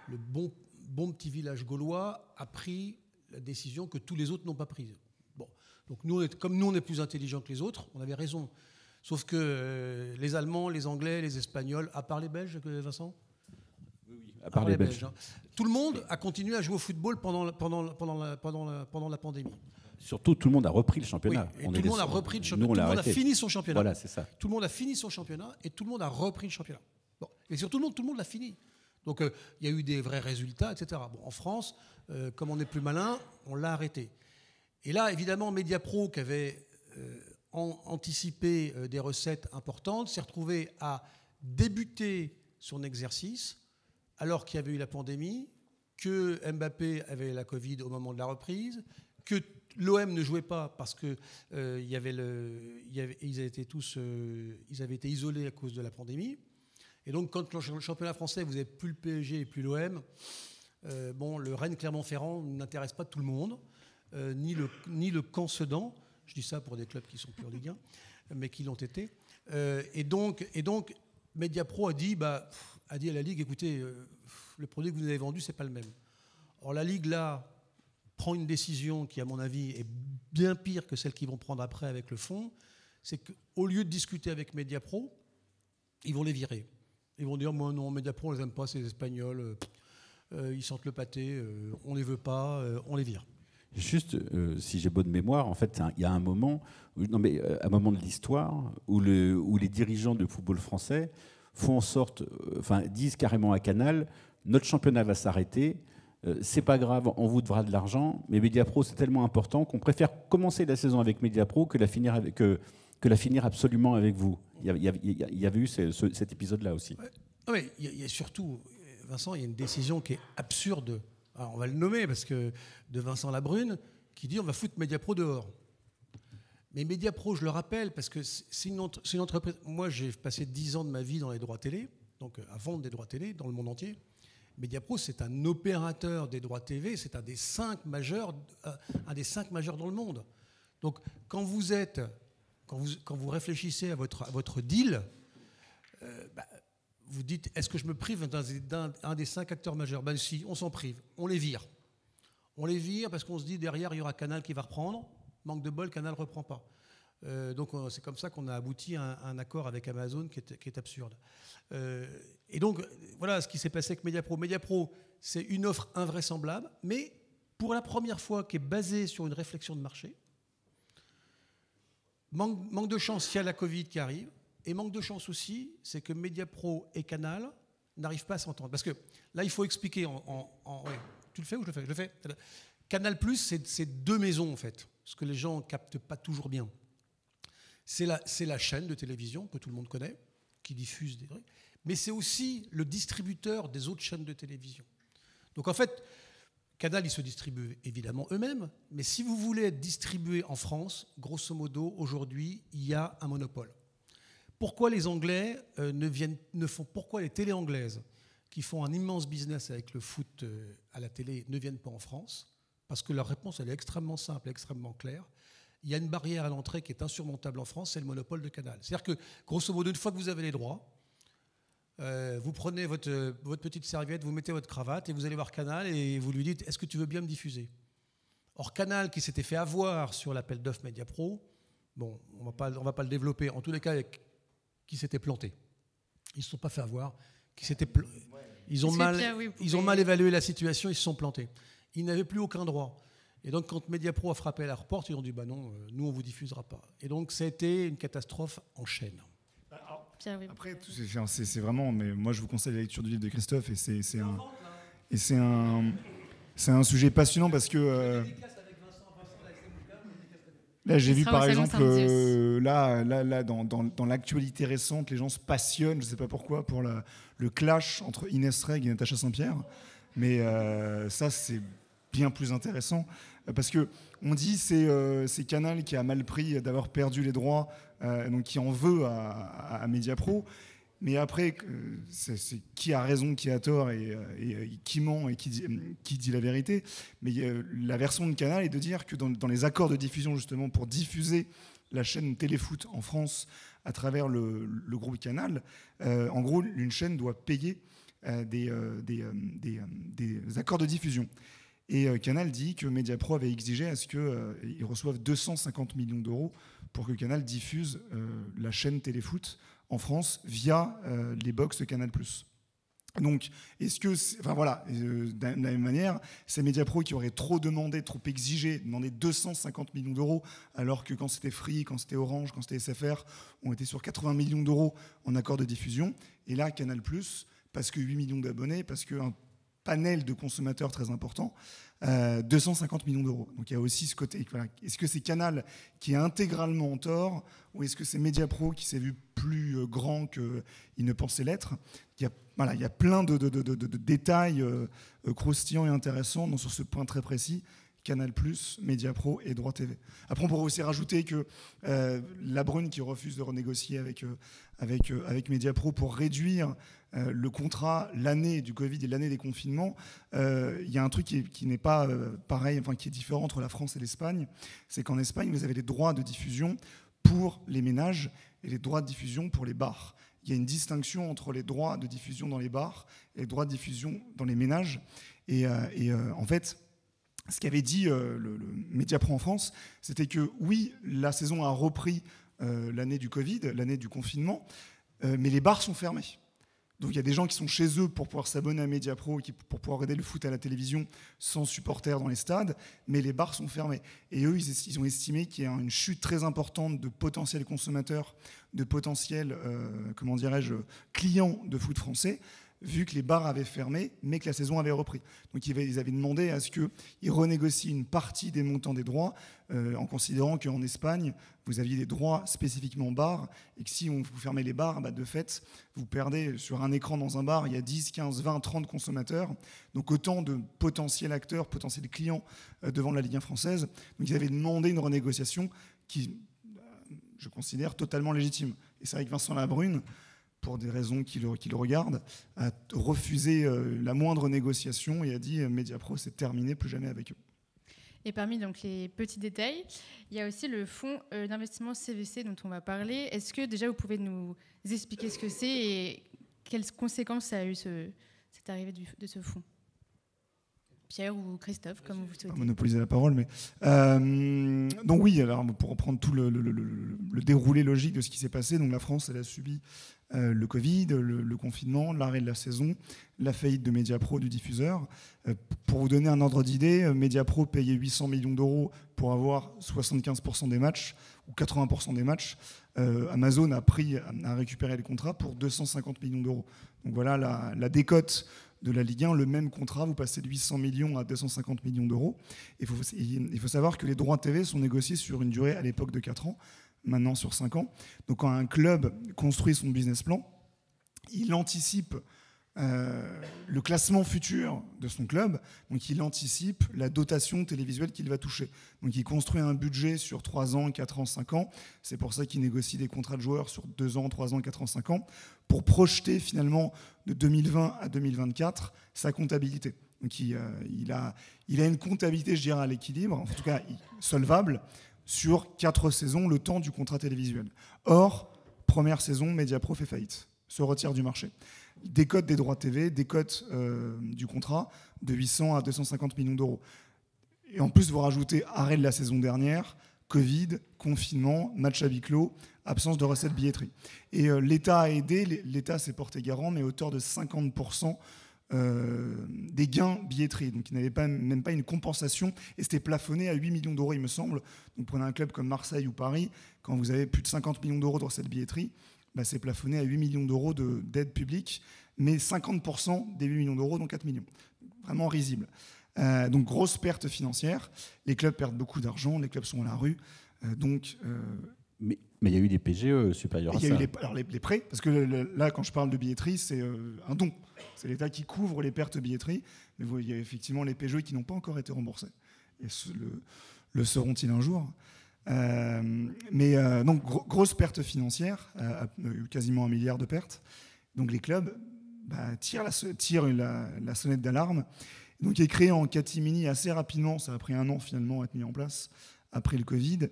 bon petit village gaulois, a pris la décision que tous les autres n'ont pas prise. Bon, donc comme nous, on est plus intelligents que les autres, on avait raison. Sauf que les Allemands, les Anglais, les Espagnols, à part les Belges, Vincent ? Oui, à part les Belges. Tout le monde a continué à jouer au football pendant la pandémie. Surtout, tout le monde a repris le championnat. Oui, tout le monde a repris le championnat. Tout le monde a fini son championnat. Voilà, c'est ça. Tout le monde a fini son championnat et tout le monde a repris le championnat. Bon. Et surtout, tout le monde l'a fini. Donc, il y a eu des vrais résultats, etc. Bon, en France, comme on est plus malin, on l'a arrêté. Et là, évidemment, Mediapro, qui avait anticipé des recettes importantes, s'est retrouvé à débuter son exercice alors qu'il y avait eu la pandémie, que Mbappé avait la Covid au moment de la reprise, que l'OM ne jouait pas parce que ils avaient été isolés à cause de la pandémie. Et donc, quand le championnat français, vous n'avez plus le PSG et plus l'OM, le Rennes Clermont-Ferrand n'intéresse pas tout le monde, ni le Caen Sedan. Je dis ça pour des clubs qui sont plus en Ligue 1, mais qui l'ont été. Et donc, Mediapro a dit à la Ligue, écoutez, le produit que vous avez vendu, c'est pas le même. Or, la Ligue, là, prend une décision qui, à mon avis, est bien pire que celle qu'ils vont prendre après avec le fonds, c'est qu'au lieu de discuter avec Mediapro, ils vont les virer. Ils vont dire, moi non, Mediapro, on les aime pas, c'est les Espagnols, ils sentent le pâté, on les veut pas, on les vire. Juste, si j'ai bonne mémoire, en fait, il y a un moment de l'histoire où les dirigeants du football français font en sorte, disent carrément à Canal, notre championnat va s'arrêter. C'est pas grave, on vous devra de l'argent, mais Mediapro, c'est tellement important qu'on préfère commencer la saison avec Mediapro que la finir absolument avec vous. Il y avait eu cet épisode-là aussi. Oui, il y a surtout, Vincent, il y a une décision qui est absurde. Alors, on va le nommer parce que de Vincent Labrune, qui dit on va foutre Mediapro dehors. Mais Mediapro, je le rappelle, parce que c'est une entreprise. Moi, j'ai passé 10 ans de ma vie dans les droits télé, donc à vendre des droits télé dans le monde entier. Mediapro, c'est un opérateur des droits TV, c'est un des 5 majeurs dans le monde. Donc, quand vous réfléchissez à votre deal, vous dites, est-ce que je me prive d'un des 5 acteurs majeurs ? Ben si, on s'en prive, on les vire. On les vire parce qu'on se dit, derrière, il y aura Canal qui va reprendre. Manque de bol, Canal ne reprend pas. Donc c'est comme ça qu'on a abouti à un accord avec Amazon qui est absurde. Et donc voilà ce qui s'est passé avec Mediapro. Mediapro, c'est une offre invraisemblable, mais pour la première fois qui est basée sur une réflexion de marché. Manque de chance, il y a la Covid qui arrive, et manque de chance aussi, c'est que Mediapro et Canal n'arrivent pas à s'entendre. Parce que là, il faut expliquer ouais. Tu le fais ou je le fais ? Je le fais. Canal+, c'est 2 maisons en fait, ce que les gens ne captent pas toujours bien. C'est la chaîne de télévision que tout le monde connaît, qui diffuse des trucs, mais c'est aussi le distributeur des autres chaînes de télévision. Donc en fait, Canal, ils se distribuent évidemment eux-mêmes, mais si vous voulez être distribué en France, grosso modo, aujourd'hui, il y a un monopole. Pourquoi les Anglais pourquoi les télés anglaises qui font un immense business avec le foot à la télé ne viennent pas en France? Parce que leur réponse, elle est extrêmement simple, extrêmement claire. Il y a une barrière à l'entrée qui est insurmontable en France, c'est le monopole de Canal. C'est-à-dire que, grosso modo, une fois que vous avez les droits, vous prenez votre petite serviette, vous mettez votre cravate et vous allez voir Canal et vous lui dites « Est-ce que tu veux bien me diffuser ?» Or, Canal, qui s'était fait avoir sur l'appel d'offres Mediapro, bon, on va pas le développer, en tous les cas, qui s'était planté. Ils ne se sont pas fait avoir, ils ont mal évalué la situation, ils se sont plantés. Ils n'avaient plus aucun droit. Et donc, quand Mediapro a frappé à la porte, ils ont dit bah non, nous, on ne vous diffusera pas. Et donc, ça a été une catastrophe en chaîne. Après, c'est vraiment. Mais moi, je vous conseille la lecture du livre de Christophe, et c'est un sujet passionnant parce que. Là, j'ai vu par exemple, dans l'actualité récente, les gens se passionnent, je ne sais pas pourquoi, pour le clash entre Inès Reg et Natacha Saint-Pierre. Mais ça, c'est bien plus intéressant. Parce qu'on dit que c'est Canal qui a mal pris d'avoir perdu les droits, donc qui en veut à Mediapro. Mais après, c'est qui a raison, qui a tort, et qui ment et qui dit la vérité. Mais la version de Canal est de dire que dans les accords de diffusion, justement, pour diffuser la chaîne Téléfoot en France à travers le groupe Canal, en gros, une chaîne doit payer des accords de diffusion. Et Canal dit que Mediapro avait exigé à ce qu'ils reçoivent 250 millions d'euros pour que Canal diffuse la chaîne Téléfoot en France via les box Canal+. Donc, est-ce que, de la même manière, c'est Mediapro qui aurait trop demandé, trop exigé, demandé 250 millions d'euros, alors que quand c'était Free, quand c'était Orange, quand c'était SFR, on était sur 80 millions d'euros en accord de diffusion. Et là, Canal+, parce que 8 millions d'abonnés, parce qu'un panel de consommateurs très important, 250 millions d'euros. Donc il y a aussi ce côté. Voilà. Est-ce que c'est Canal qui est intégralement en tort, ou est-ce que c'est Mediapro qui s'est vu plus grand qu'il ne pensait l'être? Il y a plein de détails croustillants et intéressants sur ce point très précis. Canal+, Mediapro et Droit TV. Après, on pourrait aussi rajouter que La Brune, qui refuse de renégocier avec Mediapro pour réduire le contrat l'année du Covid et l'année des confinements, il y a un truc qui n'est pas pareil, qui est différent entre la France et l'Espagne. C'est qu'en Espagne, vous avez les droits de diffusion pour les ménages et les droits de diffusion pour les bars. Il y a une distinction entre les droits de diffusion dans les bars et les droits de diffusion dans les ménages. Et en fait, ce qu'avait dit le Mediapro en France, c'était que oui, la saison a repris l'année du Covid, l'année du confinement, mais les bars sont fermés. Donc il y a des gens qui sont chez eux pour pouvoir s'abonner à Mediapro, pour pouvoir regarder le foot à la télévision sans supporters dans les stades, mais les bars sont fermés. Et eux, ils ont estimé qu'il y a une chute très importante de potentiels consommateurs, de potentiels, clients de foot français, vu que les bars avaient fermé, mais que la saison avait repris. Donc ils avaient demandé à ce qu'ils renégocient une partie des montants des droits, en considérant qu'en Espagne, vous aviez des droits spécifiquement bars, et que si vous fermez les bars, de fait, vous perdez sur un écran dans un bar, il y a 10, 15, 20, 30 consommateurs, donc autant de potentiels acteurs, potentiels clients devant la Ligue 1 française. Donc ils avaient demandé une renégociation qui, je considère, totalement légitime. Et c'est vrai que Vincent Labrune, pour des raisons qui le regardent, a refusé la moindre négociation et a dit Mediapro, c'est terminé, plus jamais avec eux. Et parmi donc, les petits détails, il y a aussi le fonds d'investissement CVC dont on va parler. Est-ce que déjà vous pouvez nous expliquer ce que c'est et quelles conséquences ça a eu cette arrivée de ce fonds? Pierre ou Christophe, comme vous souhaitez. Monopoliser la parole, mais donc oui, alors pour reprendre tout le déroulé logique de ce qui s'est passé, donc la France, elle a subi le Covid, le confinement, l'arrêt de la saison, la faillite de Mediapro, du diffuseur. Pour vous donner un ordre d'idée, Mediapro payait 800 millions d'euros pour avoir 75% des matchs ou 80% des matchs. Amazon a récupéré les contrats pour 250 millions d'euros. Donc voilà la décote de la Ligue 1, le même contrat, vous passez de 800 millions à 250 millions d'euros. Il faut savoir que les droits TV sont négociés sur une durée à l'époque de 4 ans, maintenant sur 5 ans. Donc quand un club construit son business plan, il anticipe le classement futur de son club. Donc il anticipe la dotation télévisuelle qu'il va toucher. Donc il construit un budget sur 3 ans, 4 ans, 5 ans. C'est pour ça qu'il négocie des contrats de joueurs sur 2 ans, 3 ans, 4 ans, 5 ans, pour projeter finalement de 2020 à 2024 sa comptabilité. Donc il a une comptabilité, je dirais, à l'équilibre, en tout cas solvable, sur 4 saisons, le temps du contrat télévisuel. Or, première saison, Mediapro fait faillite, se retire du marché. Décote des droits TV, décote du contrat de 800 à 250 millions d'euros. Et en plus, vous rajoutez arrêt de la saison dernière, Covid, confinement, match à huis clos, absence de recettes billetterie. Et l'État a aidé, l'État s'est porté garant, mais à hauteur de 50% des gains billetterie. Donc il n'avait même pas une compensation, et c'était plafonné à 8 millions d'euros, il me semble. Donc prenez un club comme Marseille ou Paris, quand vous avez plus de 50 millions d'euros de recettes billetterie, c'est plafonné à 8 millions d'euros d'aide publique, mais 50% des 8 millions d'euros, donc 4 millions. Vraiment risible. Donc grosse perte financière. Les clubs perdent beaucoup d'argent, les clubs sont à la rue. Mais il y a eu des PGE supérieurs à ça. Il y a eu les prêts, parce que là, quand je parle de billetterie, c'est un don. C'est l'État qui couvre les pertes billetterie. Mais il y a effectivement les PGE qui n'ont pas encore été remboursés. Et le seront-ils un jour ? Donc grosse perte financière, quasiment 1 milliard de pertes. Donc les clubs tirent la sonnette d'alarme. Donc il est créé en catimini assez rapidement, ça a pris 1 an finalement à être mis en place après le Covid,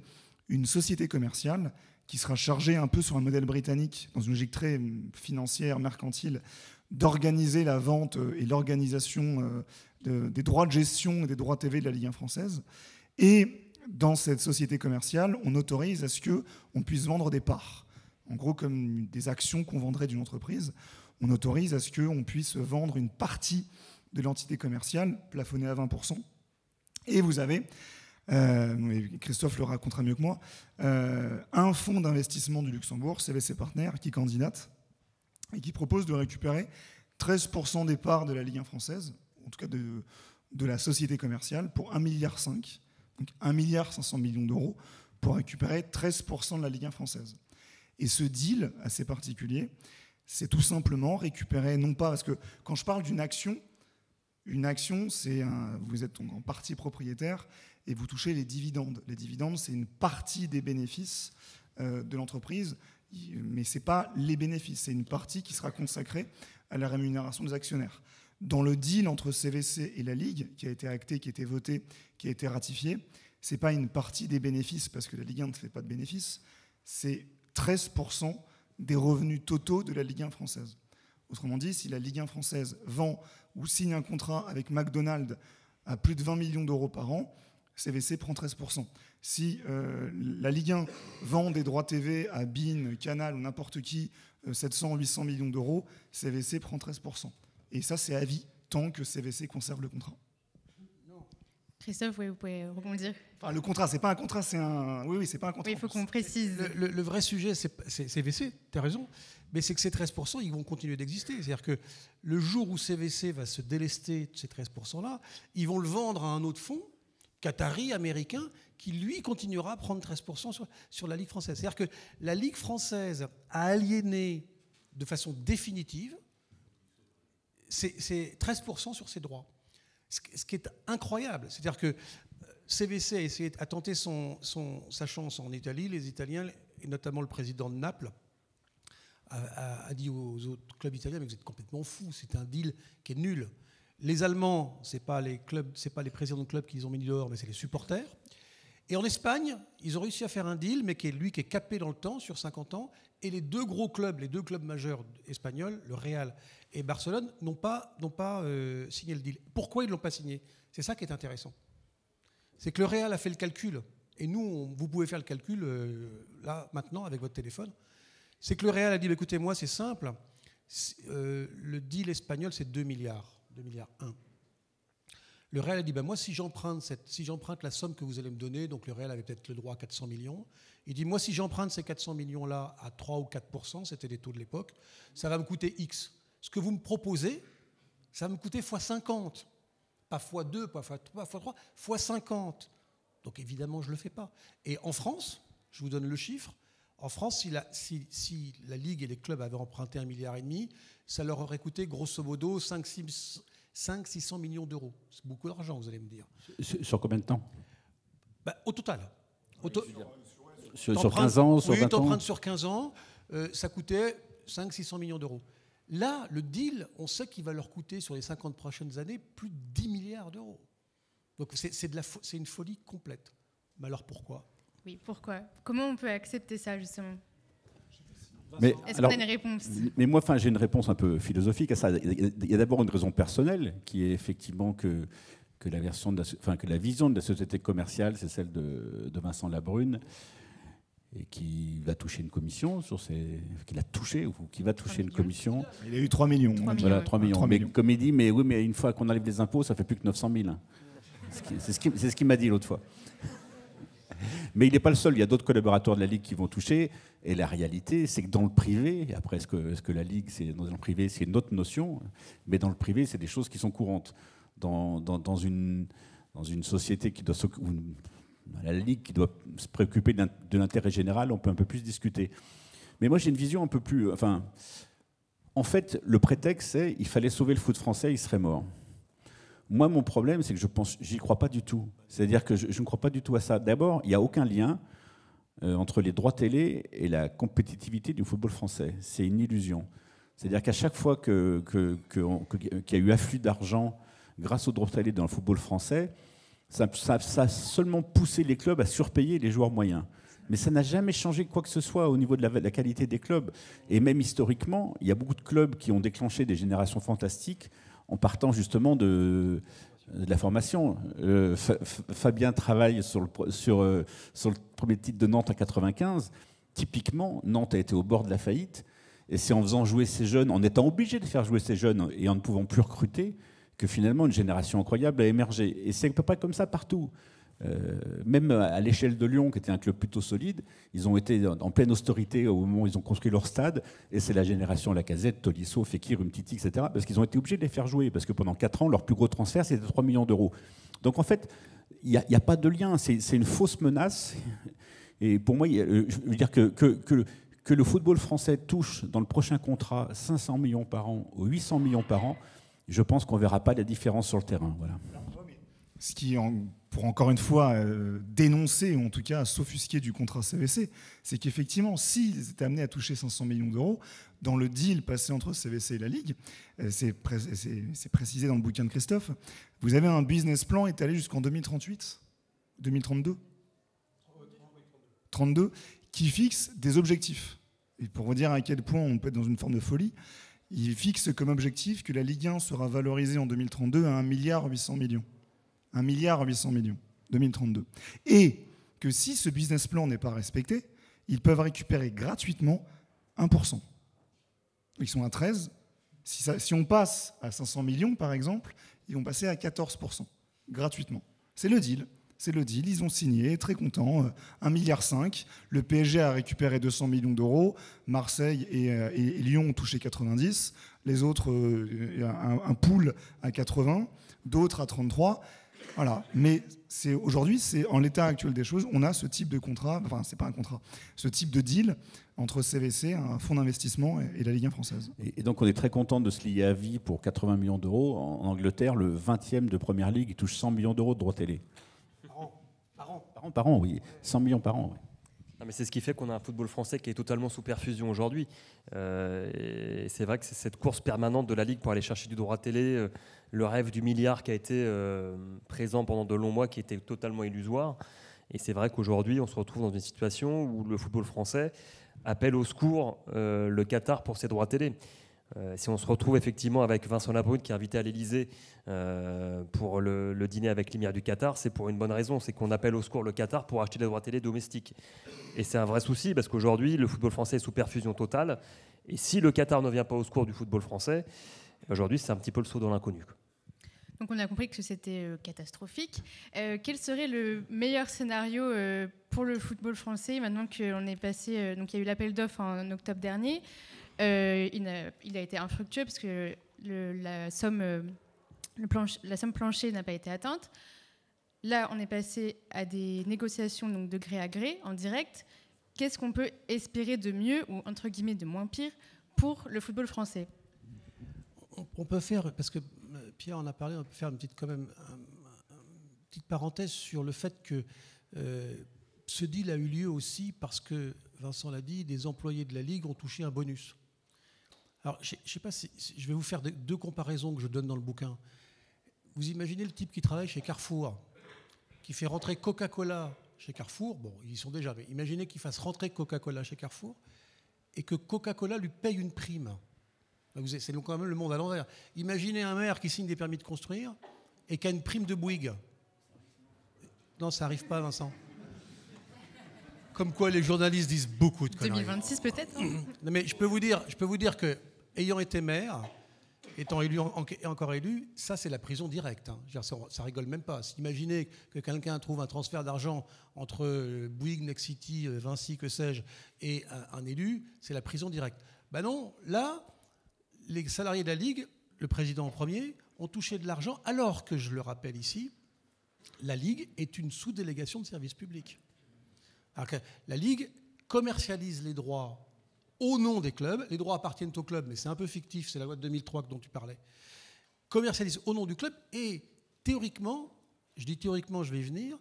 une société commerciale qui sera chargée un peu sur un modèle britannique, dans une logique très financière, mercantile, d'organiser la vente et l'organisation des droits de gestion et des droits TV de la Ligue 1 française. Et dans cette société commerciale, on autorise à ce qu'on puisse vendre des parts. En gros, comme des actions qu'on vendrait d'une entreprise, on autorise à ce qu'on puisse vendre une partie de l'entité commerciale, plafonnée à 20%. Et vous avez, Christophe le racontera mieux que moi, un fonds d'investissement du Luxembourg, CVC Partners, qui candidate et qui propose de récupérer 13% des parts de la Ligue 1 française, en tout cas de la société commerciale, pour 1,5 milliard. Donc 1,5 milliard d'euros pour récupérer 13% de la Ligue 1 française. Et ce deal assez particulier, c'est tout simplement récupérer, non pas, parce que quand je parle d'une action, c'est vous êtes en partie propriétaire et vous touchez les dividendes. Les dividendes, c'est une partie des bénéfices de l'entreprise, mais ce n'est pas les bénéfices, c'est une partie qui sera consacrée à la rémunération des actionnaires. Dans le deal entre CVC et la Ligue, qui a été acté, qui a été voté, qui a été ratifié, ce n'est pas une partie des bénéfices, parce que la Ligue 1 ne fait pas de bénéfices, c'est 13% des revenus totaux de la Ligue 1 française. Autrement dit, si la Ligue 1 française vend ou signe un contrat avec McDonald's à plus de 20 millions d'euros par an, CVC prend 13%. Si la Ligue 1 vend des droits TV à beIN, Canal ou n'importe qui, 700, 800 millions d'euros, CVC prend 13%. Et ça, c'est à vie, tant que CVC conserve le contrat. Christophe, oui, vous pouvez rebondir. Enfin, le contrat, c'est pas un contrat, c'est un... Oui, c'est pas un contrat. Oui, il faut qu'on précise. Le vrai sujet, c'est CVC, tu as raison, mais c'est que ces 13%, ils vont continuer d'exister. C'est-à-dire que le jour où CVC va se délester de ces 13%-là, ils vont le vendre à un autre fonds, qatari, américain, qui, lui, continuera à prendre 13% sur la Ligue française. C'est-à-dire que la Ligue française a aliéné de façon définitive c'est 13% sur ses droits. Ce qui est incroyable. C'est-à-dire que CVC a tenté sa chance en Italie. Les Italiens, et notamment le président de Naples, a dit aux autres clubs italiens, mais vous êtes complètement fous, c'est un deal qui est nul. Les Allemands, ce n'est pas les présidents de clubs qui les ont mis dehors, mais c'est les supporters. Et en Espagne, ils ont réussi à faire un deal, mais qui est capé dans le temps, sur 50 ans. Et les deux clubs majeurs espagnols, le Real et Barcelone, n'ont pas signé le deal. Pourquoi ils ne l'ont pas signé ? C'est ça qui est intéressant. C'est que le Real a fait le calcul. Et nous, vous pouvez faire le calcul, là, maintenant, avec votre téléphone. C'est que le Real a dit, écoutez, moi, c'est simple. Le deal espagnol, c'est 2 milliards. 2 milliards 1. Le Real a dit, moi, si j'emprunte la somme que vous allez me donner, donc le Real avait peut-être le droit à 400 millions, il dit, moi, si j'emprunte ces 400 millions-là à 3 ou 4%, c'était les taux de l'époque, ça va me coûter X. Ce que vous me proposez, ça va me coûter x50. Pas x2, pas x3, x50. Donc évidemment, je ne le fais pas. Et en France, je vous donne le chiffre, en France, si la Ligue et les clubs avaient emprunté 1,5 milliard, ça leur aurait coûté grosso modo 500-600 millions d'euros. C'est beaucoup d'argent, vous allez me dire. Sur combien de temps? Au total. Sur 15 ans, sur 20 ans? T'empruntes sur 15 ans, ça coûtait 500-600 millions d'euros. Là, le deal, on sait qu'il va leur coûter sur les 50 prochaines années plus de 10 milliards d'euros. Donc c'est une folie complète. Mais alors pourquoi? Oui, pourquoi? Comment on peut accepter ça, justement? Est-ce qu'on a une réponse? Mais moi, j'ai une réponse un peu philosophique à ça. Il y a d'abord une raison personnelle, qui est effectivement que la vision de la société commerciale, c'est celle de Vincent Labrune, et qui va toucher une commission qu'il a touché ou qui va toucher une commission. Il a eu 3 millions. 3 millions. Mais comme il dit, mais une fois qu'on enlève les impôts, ça fait plus que 900 000. C'est ce qu'il m'a dit l'autre fois. Mais il n'est pas le seul. Il y a d'autres collaborateurs de la Ligue qui vont toucher. Et la réalité, c'est que dans le privé, après, est-ce que la Ligue, dans le privé, c'est une autre notion, mais dans le privé, c'est des choses qui sont courantes. Dans une société qui doit la Ligue qui doit se préoccuper de l'intérêt général, on peut un peu plus discuter. Mais moi, j'ai une vision un peu plus... en fait, le prétexte, c'est qu'il fallait sauver le foot français, il serait mort. Moi, mon problème, c'est que j'y crois pas du tout. C'est-à-dire que je ne crois pas du tout à ça. D'abord, il n'y a aucun lien entre les droits télé et la compétitivité du football français. C'est une illusion. C'est-à-dire qu'à chaque fois qu'il y a eu afflux d'argent grâce aux droits télé dans le football français, ça a seulement poussé les clubs à surpayer les joueurs moyens. Mais ça n'a jamais changé quoi que ce soit au niveau de la qualité des clubs. Et même historiquement, il y a beaucoup de clubs qui ont déclenché des générations fantastiques en partant justement de la formation. Fabien travaille sur le premier titre de Nantes en 1995. Typiquement, Nantes a été au bord de la faillite. Et c'est en faisant jouer ces jeunes, en étant obligé de faire jouer ces jeunes et en ne pouvant plus recruter, que finalement une génération incroyable a émergé. Et c'est à peu près comme ça partout. Même à l'échelle de Lyon, qui était un club plutôt solide, ils ont été en pleine austérité au moment où ils ont construit leur stade, et c'est la génération Lacazette, Tolisso, Fekir, Umtiti, etc., parce qu'ils ont été obligés de les faire jouer, parce que pendant 4 ans, leur plus gros transfert, c'était 3 millions d'euros. Donc en fait, il n'y a pas de lien, c'est une fausse menace. Et pour moi, je veux dire que le football français touche dans le prochain contrat 500 millions par an ou 800 millions par an, je pense qu'on ne verra pas la différence sur le terrain. Voilà. Ce qui, pour encore une fois dénoncer, ou en tout cas s'offusquer du contrat CVC, c'est qu'effectivement, s'ils étaient amenés à toucher 500 millions d'euros, dans le deal passé entre CVC et la Ligue, c'est précisé dans le bouquin de Christophe, vous avez un business plan étalé jusqu'en 2038, 2032 32, qui fixe des objectifs. Et pour vous dire à quel point on peut être dans une forme de folie, il fixe comme objectif que la Ligue 1 sera valorisée en 2032 à 1,8 milliard. 1,8 milliard, 2032. Et que si ce business plan n'est pas respecté, ils peuvent récupérer gratuitement 1%. Ils sont à 13. Si on passe à 500 millions, par exemple, ils vont passer à 14%, gratuitement. C'est le deal. Ils ont signé, très contents, 1,5 milliard. Le PSG a récupéré 200 millions d'euros, Marseille et Lyon ont touché 90, les autres, un pool à 80, d'autres à 33. Voilà. Mais aujourd'hui, en l'état actuel des choses, on a ce type de contrat, enfin, c'est pas un contrat, ce type de deal entre CVC, un fonds d'investissement, et la Ligue 1 française. Et donc, on est très content de se lier à vie pour 80 millions d'euros. En Angleterre, le 20e de Première Ligue, il touche 100 millions d'euros de droits télé. Par an, oui. 100 millions par an, oui. Non, mais c'est ce qui fait qu'on a un football français qui est totalement sous perfusion aujourd'hui. Et c'est vrai que c'est cette course permanente de la Ligue pour aller chercher du droit télé, le rêve du milliard qui a été présent pendant de longs mois, qui était totalement illusoire. Et c'est vrai qu'aujourd'hui, on se retrouve dans une situation où le football français appelle au secours le Qatar pour ses droits télé. Si on se retrouve effectivement avec Vincent Labrune qui est invité à l'Elysée pour le dîner avec l'émir du Qatar, c'est pour une bonne raison, c'est qu'on appelle au secours le Qatar pour acheter des droits télé domestiques. Et c'est un vrai souci parce qu'aujourd'hui, le football français est sous perfusion totale. Et si le Qatar ne vient pas au secours du football français, aujourd'hui, c'est un petit peu le saut dans l'inconnu. Donc on a compris que c'était catastrophique. Quel serait le meilleur scénario pour le football français maintenant qu'on est passé... donc il y a eu l'appel d'offres en octobre dernier. Il a été infructueux parce que la somme plancher n'a pas été atteinte. Là, on est passé à des négociations donc, de gré à gré, en direct. Qu'est-ce qu'on peut espérer de mieux ou, entre guillemets, de moins pire pour le football français ? on peut faire, parce que Pierre en a parlé, on peut faire une petite parenthèse sur le fait que ce deal a eu lieu aussi parce que, Vincent l'a dit, des employés de la Ligue ont touché un bonus. Alors, je ne sais pas si je vais vous faire deux comparaisons que je donne dans le bouquin. Vous imaginez le type qui travaille chez Carrefour, qui fait rentrer Coca-Cola chez Carrefour. Bon, ils y sont déjà, mais imaginez qu'il fasse rentrer Coca-Cola chez Carrefour et que Coca-Cola lui paye une prime. C'est quand même le monde à l'envers. Imaginez un maire qui signe des permis de construire et qui a une prime de Bouygues. Non, ça n'arrive pas, Vincent. Comme quoi les journalistes disent beaucoup de conneries. 2026 peut-être. Non, mais je peux vous dire que, ayant été maire, étant élu et encore élu, ça c'est la prison directe. Hein. Je veux dire, ça rigole même pas. Imaginez que quelqu'un trouve un transfert d'argent entre Bouygues, Nexity, Vinci, que sais-je, et un élu, c'est la prison directe. Ben non, là, les salariés de la Ligue, le président en premier, ont touché de l'argent, alors que, je le rappelle ici, la Ligue est une sous-délégation de service public. Alors que la Ligue commercialise les droits au nom des clubs. Les droits appartiennent au club, mais c'est un peu fictif, c'est la loi de 2003 dont tu parlais. Commercialise au nom du club et théoriquement, je dis théoriquement, je vais y venir,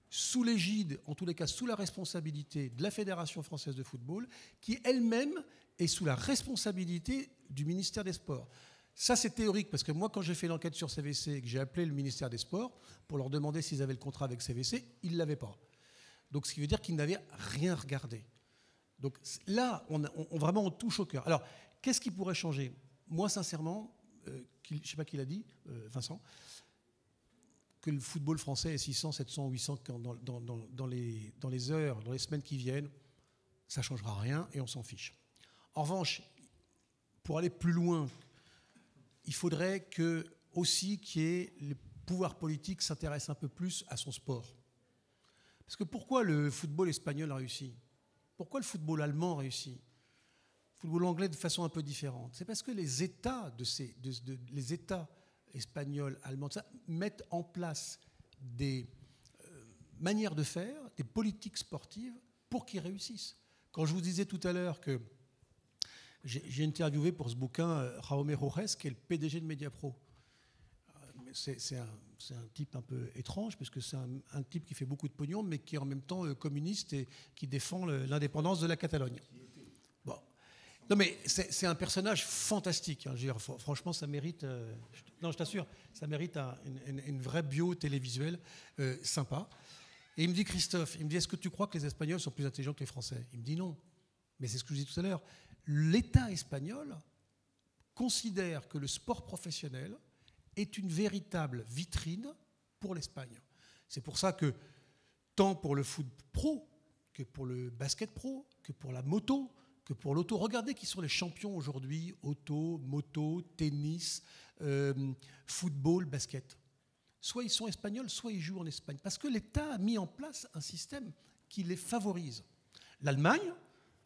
sous l'égide, en tous les cas sous la responsabilité de la Fédération française de football, qui elle-même est sous la responsabilité du ministère des Sports. Ça, c'est théorique, parce que moi, quand j'ai fait l'enquête sur CVC et que j'ai appelé le ministère des Sports pour leur demander s'ils avaient le contrat avec CVC, ils ne l'avaient pas. Donc, ce qui veut dire qu'ils n'avaient rien regardé. Donc là, vraiment, on touche au cœur. Alors, qu'est-ce qui pourrait changer ? Moi, sincèrement, je ne sais pas qui l'a dit, Vincent, que le football français est 600, 700, 800 dans les heures, dans les semaines qui viennent, ça ne changera rien et on s'en fiche. En revanche, pour aller plus loin, il faudrait aussi que les pouvoirs politiques s'intéressent un peu plus à son sport. Parce que pourquoi le football espagnol a réussi ? Pourquoi le football allemand a réussi ? Le football anglais de façon un peu différente. C'est parce que les États, les États espagnols, allemands, mettent en place des manières de faire, des politiques sportives pour qu'ils réussissent. Quand je vous disais tout à l'heure que j'ai interviewé pour ce bouquin Jaume Rojas, qui est le PDG de Mediapro. C'est un type un peu étrange, parce que c'est un type qui fait beaucoup de pognon, mais qui est en même temps communiste et qui défend l'indépendance de la Catalogne. Bon. Non, mais c'est un personnage fantastique. Hein. Je veux dire, franchement, ça mérite... non, je t'assure, ça mérite une vraie bio télévisuelle sympa. Et il me dit, Christophe, est-ce que tu crois que les Espagnols sont plus intelligents que les Français ? Il me dit non. Mais c'est ce que je disais tout à l'heure. L'État espagnol considère que le sport professionnel est une véritable vitrine pour l'Espagne. C'est pour ça que, tant pour le foot pro, que pour le basket pro, que pour la moto, que pour l'auto, regardez qui sont les champions aujourd'hui, auto, moto, tennis, football, basket. Soit ils sont espagnols, soit ils jouent en Espagne. Parce que l'État a mis en place un système qui les favorise. L'Allemagne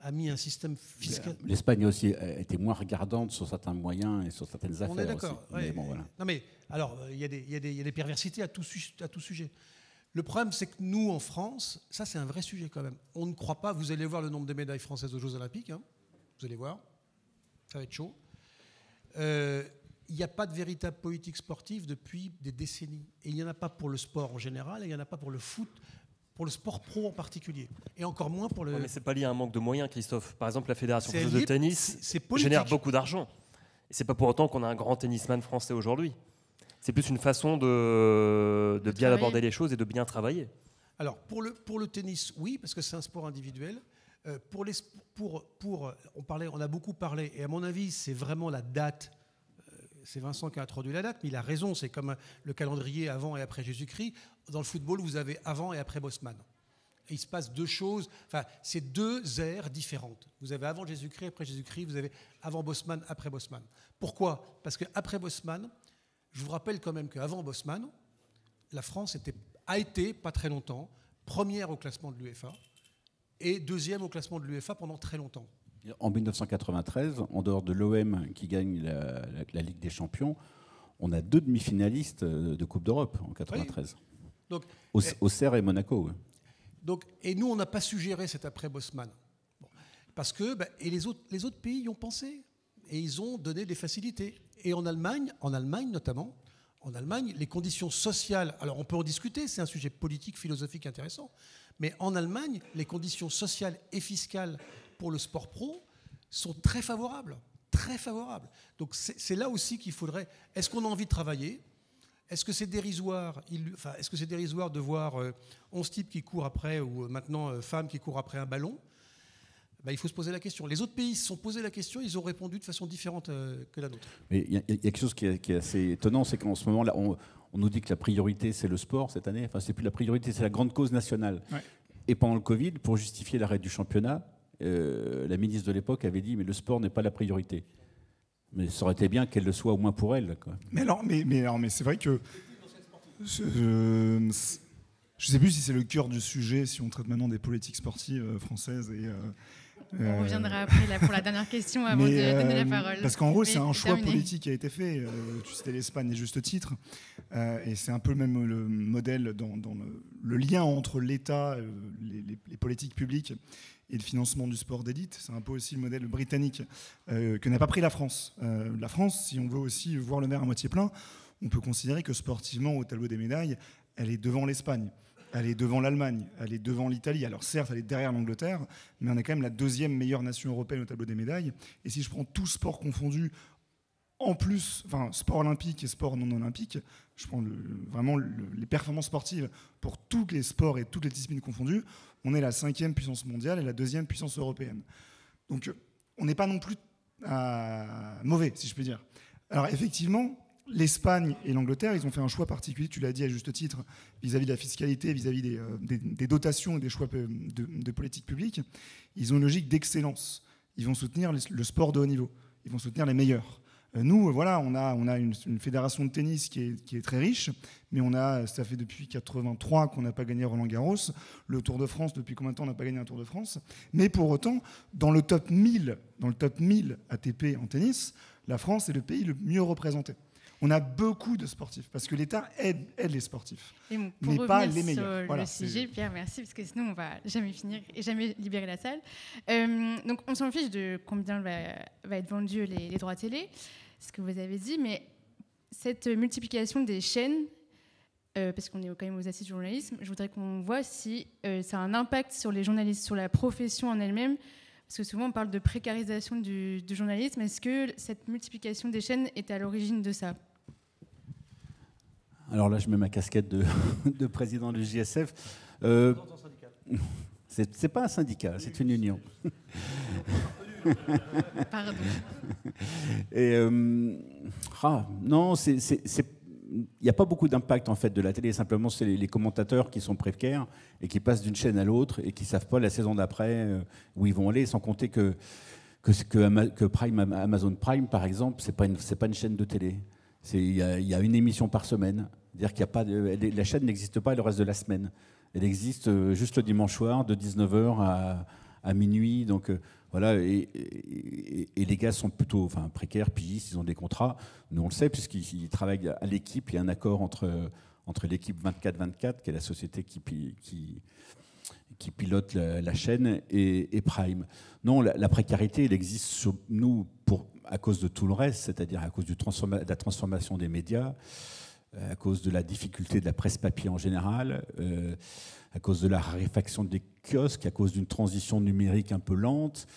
a mis un système fiscal. L'Espagne aussi a été moins regardante sur certains moyens et sur certaines affaires. On est d'accord. Aussi. Ouais. Bon, voilà. Non mais alors il y a des perversités à tout sujet. Le problème, c'est que nous en France, ça c'est un vrai sujet quand même. On ne croit pas. Vous allez voir le nombre de médailles françaises aux Jeux Olympiques. Hein, vous allez voir, ça va être chaud. Il n'y a pas de véritable politique sportive depuis des décennies. Et il n'y en a pas pour le sport en général, et il n'y en a pas pour le foot. Pour le sport pro en particulier, et encore moins pour le... Ouais, mais c'est pas lié à un manque de moyens, Christophe. Par exemple, la Fédération française de tennis génère beaucoup d'argent. Et c'est pas pour autant qu'on a un grand tennisman français aujourd'hui. C'est plus une façon de bien aborder les choses et de bien travailler. Alors, pour le tennis, oui, parce que c'est un sport individuel. On a beaucoup parlé, et à mon avis, c'est vraiment la date. C'est Vincent qui a introduit la date, mais il a raison, c'est comme le calendrier avant et après Jésus-Christ. Dans le football, vous avez avant et après Bosman. Et il se passe deux choses, enfin, c'est deux ères différentes. Vous avez avant Jésus-Christ, après Jésus-Christ, vous avez avant Bosman, après Bosman. Pourquoi ? Parce qu'après Bosman, je vous rappelle quand même qu'avant Bosman, la France a été, pas très longtemps, première au classement de l'UEFA et deuxième au classement de l'UEFA pendant très longtemps. En 1993, en dehors de l'OM qui gagne la Ligue des Champions, on a 2 demi-finalistes de Coupe d'Europe en 1993. Oui. Donc, Auxerre et Monaco. Donc, et nous, on n'a pas suggéré cet après-Bosman. Bon, parce que et les autres pays y ont pensé. Et ils ont donné des facilités. Et en Allemagne notamment, les conditions sociales, alors on peut en discuter, c'est un sujet politique, philosophique intéressant, mais en Allemagne, les conditions sociales et fiscales pour le sport pro sont très favorables. Très favorables. Donc c'est là aussi qu'il faudrait... Est-ce qu'on a envie de travailler ? Est-ce que c'est dérisoire de voir 11 types qui courent après, ou maintenant femmes qui courent après un ballon ? Il faut se poser la question. Les autres pays se sont posés la question, ils ont répondu de façon différente que la nôtre. Mais il y a quelque chose qui est assez étonnant, c'est qu'en ce moment-là, on nous dit que la priorité, c'est le sport cette année. Enfin, c'est plus la priorité, c'est la grande cause nationale. Ouais. Et pendant le Covid, pour justifier l'arrêt du championnat, la ministre de l'époque avait dit « mais le sport n'est pas la priorité ». Mais ça aurait été bien qu'elle le soit au moins pour elle, quoi. Mais c'est vrai que... Je ne sais plus si c'est le cœur du sujet, si on traite maintenant des politiques sportives françaises et... On reviendra après là, pour la dernière question avant de donner la parole. Parce qu'en gros, c'est un choix politique qui a été fait. Tu citais l'Espagne à juste titre. Et c'est un peu même le modèle dans le lien entre l'État, les politiques publiques et le financement du sport d'élite. C'est un peu aussi le modèle britannique que n'a pas pris la France. La France, si on veut aussi voir le verre à moitié plein, on peut considérer que sportivement, au tableau des médailles, elle est devant l'Espagne. Elle est devant l'Allemagne, elle est devant l'Italie. Alors certes, elle est derrière l'Angleterre, mais on est quand même la deuxième meilleure nation européenne au tableau des médailles. Et si je prends tout sport confondu, en plus, enfin sport olympique et sport non olympique, je prends vraiment les performances sportives pour tous les sports et toutes les disciplines confondues, on est la 5e puissance mondiale et la 2e puissance européenne. Donc on n'est pas non plus mauvais, si je puis dire. Alors effectivement, l'Espagne et l'Angleterre, ils ont fait un choix particulier, tu l'as dit à juste titre, vis-à-vis de la fiscalité, vis-à-vis des dotations et des choix de politique publique. Ils ont une logique d'excellence. Ils vont soutenir le sport de haut niveau. Ils vont soutenir les meilleurs. Nous, voilà, on a une fédération de tennis qui est très riche, mais ça fait depuis 1983 qu'on n'a pas gagné Roland-Garros. Le Tour de France, depuis combien de temps on n'a pas gagné un Tour de France ? Mais pour autant, dans le top 1000 ATP en tennis, la France est le pays le mieux représenté. On a beaucoup de sportifs, parce que l'État aide les sportifs, mais pas les meilleurs. Voilà, le sujet, Pierre, merci, parce que sinon on ne va jamais finir et jamais libérer la salle. Donc on s'en fiche de combien va être vendu les droits télé, ce que vous avez dit, mais cette multiplication des chaînes, parce qu'on est quand même aux assises du journalisme, je voudrais qu'on voit si ça a un impact sur les journalistes, sur la profession en elle-même. Parce que souvent, on parle de précarisation du journalisme. Est-ce que cette multiplication des chaînes est à l'origine de ça ? Alors là, je mets ma casquette de président du JSF. C'est pas un syndicat, c'est une union. Pardon. Et, non, il n'y a pas beaucoup d'impact en fait de la télé. Simplement, c'est les commentateurs qui sont précaires et qui passent d'une chaîne à l'autre et qui ne savent pas la saison d'après où ils vont aller, sans compter que Amazon Prime, par exemple, c'est pas une chaîne de télé. Il y a une émission par semaine. C'est-à-dire qu'il y a pas la chaîne n'existe pas le reste de la semaine. Elle existe juste le dimanche soir, de 19h à minuit. Donc voilà, et les gars sont plutôt précaires, pigistes, ils ont des contrats. Nous, on le sait, puisqu'ils travaillent à l'équipe. Il y a un accord entre l'équipe 24-24, qui est la société qui pilote la chaîne, et Prime. Non, la précarité, elle existe sur nous à cause de tout le reste, c'est-à-dire à cause de la transformation des médias, à cause de la difficulté de la presse papier en général, à cause de la raréfaction des kiosques, à cause d'une transition numérique un peu lente.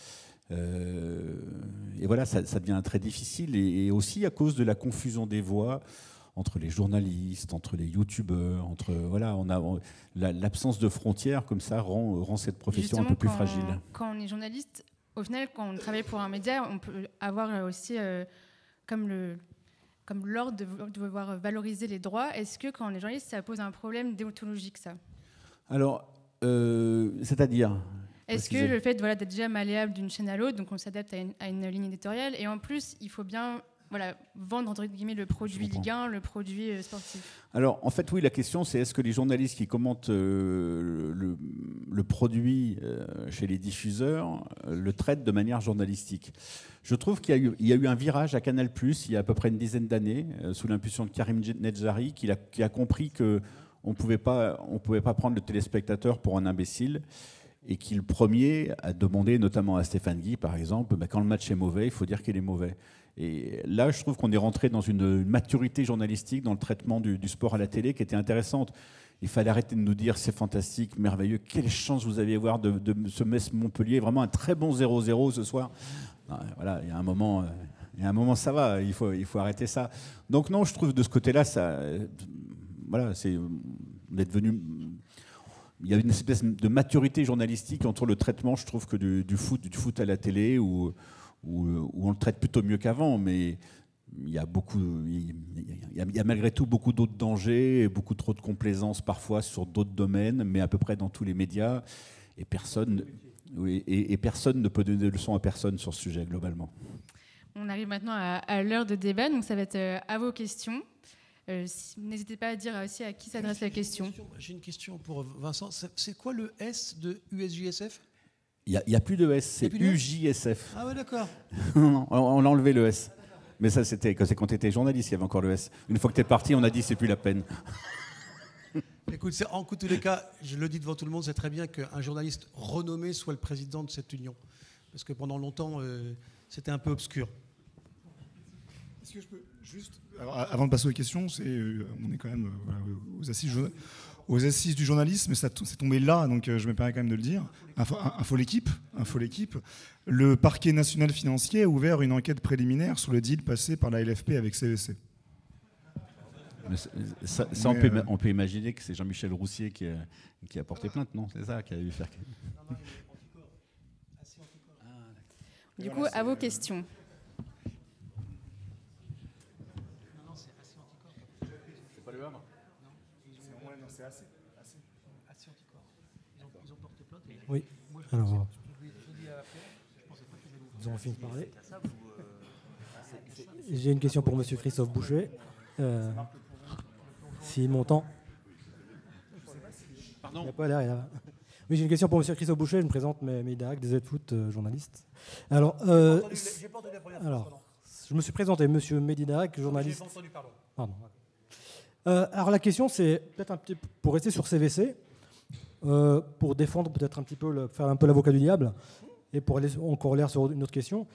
Et voilà, ça devient très difficile. Et aussi à cause de la confusion des voix entre les journalistes, entre les youtubeurs, l'absence de frontières comme ça rend cette profession justement, un peu plus fragile. Quand on est journaliste, au final, quand on travaille pour un média, on peut avoir aussi comme l'ordre de devoir valoriser les droits. Est-ce que quand on est journaliste, ça pose un problème déontologique, ça ? Alors, c'est-à-dire ? Est-ce que le fait d'être déjà malléable d'une chaîne à l'autre, donc on s'adapte à une ligne éditoriale, et en plus, il faut bien vendre entre guillemets le produit Ligue 1, le produit sportif. Alors, en fait, oui, la question, c'est est-ce que les journalistes qui commentent le produit chez les diffuseurs le traitent de manière journalistique ? Je trouve qu'il y a eu un virage à Canal+, il y a à peu près une dizaine d'années, sous l'impulsion de Karim Nedjari, qui a compris qu'on ne pouvait pas prendre le téléspectateur pour un imbécile, et qui est le premier à demander, notamment à Stéphane Guy par exemple, quand le match est mauvais, il faut dire qu'il est mauvais. Et là, je trouve qu'on est rentré dans une maturité journalistique dans le traitement du sport à la télé qui était intéressante. Il fallait arrêter de nous dire c'est fantastique, merveilleux, quelle chance vous allez avoir de ce Metz-Montpellier, vraiment un très bon 0-0 ce soir. Non, voilà, il y a un moment, ça va, il faut arrêter ça. Donc non, je trouve de ce côté-là, ça, voilà, on est devenu... Il y a une espèce de maturité journalistique entre le traitement, je trouve, que du foot à la télé, où on le traite plutôt mieux qu'avant, mais il y a malgré tout beaucoup d'autres dangers, et beaucoup trop de complaisance parfois sur d'autres domaines, mais à peu près dans tous les médias, et personne ne peut donner de leçons à personne sur ce sujet globalement. On arrive maintenant à l'heure de débat, donc ça va être à vos questions. N'hésitez pas à dire aussi à qui s'adresse la question. J'ai une question pour Vincent. C'est quoi le S de USJSF ? Il n'y a plus de S, c'est UJSF. Ah ouais, d'accord. Non, on a enlevé le S. Mais ça, c'est quand tu étais journaliste, il y avait encore le S. Une fois que tu es parti, on a dit c'est plus la peine. Écoute, en tous les cas, je le dis devant tout le monde, c'est très bien qu'un journaliste renommé soit le président de cette union. Parce que pendant longtemps, c'était un peu obscur. Est-ce que je peux juste... Alors, avant de passer aux questions, on est quand même aux assises du journalisme, ça c'est tombé là, donc je me permets quand même de le dire. Info l'équipe. Le parquet national financier a ouvert une enquête préliminaire sur le deal passé par la LFP avec CVC. On peut imaginer que c'est Jean-Michel Roussier qui a porté plainte, non ? C'est ça qui a dû faire. Du coup, à vos questions. Oui, alors, ils ont fini de parler. J'ai une question pour M. Christophe Boucher. S'il m'entend. Pardon. Il n'y a pas l'air. Oui, j'ai une question pour M. Christophe Boucher. Je me présente, Médarac, des Z-Foot, journaliste. Alors, je me suis présenté, M. Médarac, journaliste. J'ai pas entendu, pardon. Alors la question, c'est peut-être un petit peu pour rester sur CVC, pour défendre peut-être un petit peu, faire un peu l'avocat du diable, et pour aller en corollaire sur une autre question.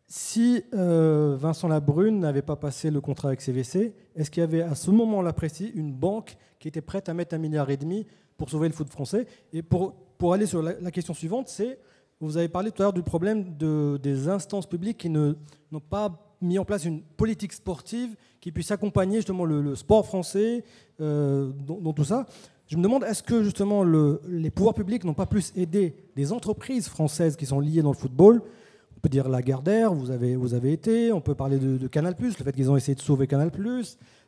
Si Vincent Labrune n'avait pas passé le contrat avec CVC, est-ce qu'il y avait à ce moment-là précis une banque qui était prête à mettre 1,5 milliard pour sauver le foot français ? Et pour aller sur la question suivante, c'est, vous avez parlé tout à l'heure du problème des instances publiques qui n'ont pas mis en place une politique sportive qui puisse accompagner justement le sport français dans tout ça. Je me demande, est-ce que justement les pouvoirs publics n'ont pas plus aidé des entreprises françaises qui sont liées dans le football ? On peut dire Lagardère, vous avez été, on peut parler de Canal+, le fait qu'ils ont essayé de sauver Canal+,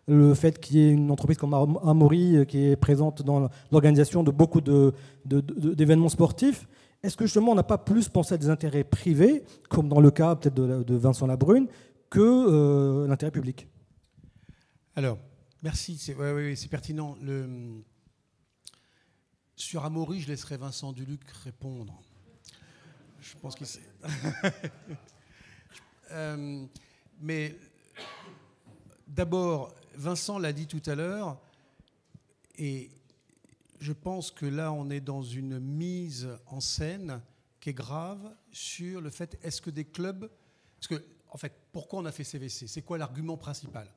le fait qu'il y ait une entreprise comme Amaury qui est présente dans l'organisation de beaucoup d'événements sportifs. Est-ce que justement on n'a pas plus pensé à des intérêts privés, comme dans le cas peut-être de Vincent Labrune, que l'intérêt public ? Alors, merci, c'est pertinent. Sur Amaury, je laisserai Vincent Duluc répondre. Je pense qu'il sait. Mais d'abord, Vincent l'a dit tout à l'heure, et je pense que là, on est dans une mise en scène qui est grave sur le fait, est-ce que des clubs... Parce que, en fait, pourquoi on a fait CVC ? C'est quoi l'argument principal ?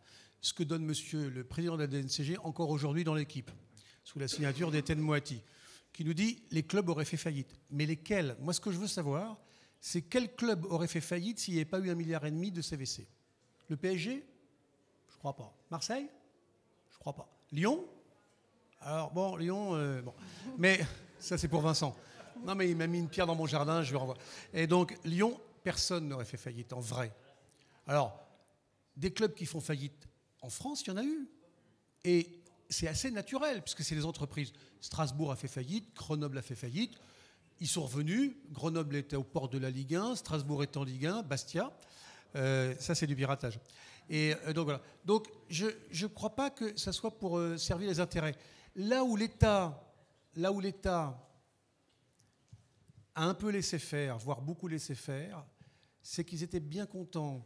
Ce que donne monsieur le président de la DNCG encore aujourd'hui dans l'équipe, sous la signature d'Étienne Moati, qui nous dit les clubs auraient fait faillite. Mais lesquels ? Moi, ce que je veux savoir, c'est quel club aurait fait faillite s'il n'y avait pas eu 1,5 milliard de CVC ? Le PSG ? Je ne crois pas. Marseille ? Je ne crois pas. Lyon ? Alors, bon, Lyon, bon. Mais ça, c'est pour Vincent. Non, mais il m'a mis une pierre dans mon jardin, je lui renvoie. Et donc, Lyon, personne n'aurait fait faillite, en vrai. Alors, des clubs qui font faillite en France, il y en a eu. Et c'est assez naturel, puisque c'est les entreprises. Strasbourg a fait faillite, Grenoble a fait faillite. Ils sont revenus. Grenoble était au port de la Ligue 1, Strasbourg est en Ligue 1, Bastia. Ça, c'est du piratage. Et donc, voilà. Donc, je ne crois pas que ça soit pour servir les intérêts. Là où l'État a un peu laissé faire, voire beaucoup laissé faire, c'est qu'ils étaient bien contents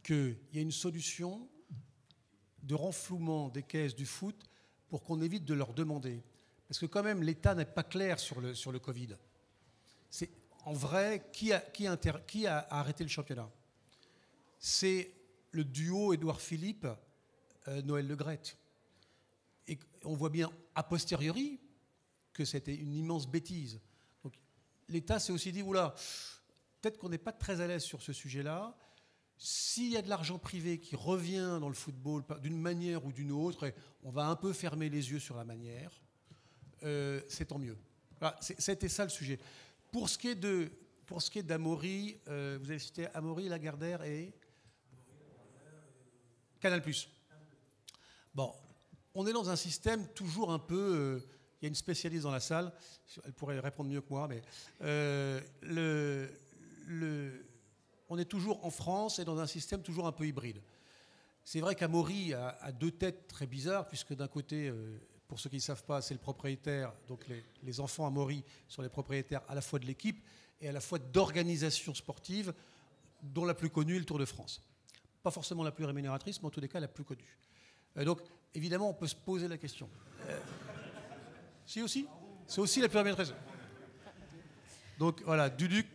qu'il y ait une solution de renflouement des caisses du foot pour qu'on évite de leur demander. Parce que quand même, l'État n'est pas clair sur le Covid. C'est, en vrai, qui a arrêté le championnat? C'est le duo Édouard Philippe, Noël Le Graët. Et on voit bien a posteriori que c'était une immense bêtise. Donc, l'État s'est aussi dit, oula, peut-être qu'on n'est pas très à l'aise sur ce sujet-là. S'il y a de l'argent privé qui revient dans le football d'une manière ou d'une autre, et on va un peu fermer les yeux sur la manière, c'est tant mieux. Voilà, c'était ça le sujet. Pour ce qui est d'Amaury, vous avez cité Amaury, Lagardère et Canal+. Bon, on est dans un système toujours un peu... il y a une spécialiste dans la salle, elle pourrait répondre mieux que moi, mais on est toujours en France et dans un système toujours un peu hybride. C'est vrai qu'Amaury a deux têtes très bizarres, puisque d'un côté, pour ceux qui ne savent pas, c'est le propriétaire, donc les enfants Amaury sont les propriétaires à la fois de l'équipe et à la fois d'organisations sportives, dont la plus connue est le Tour de France. Pas forcément la plus rémunératrice, mais en tous les cas la plus connue. Donc évidemment, on peut se poser la question. Si aussi, c'est aussi la plus rémunératrice. Donc voilà, Duduc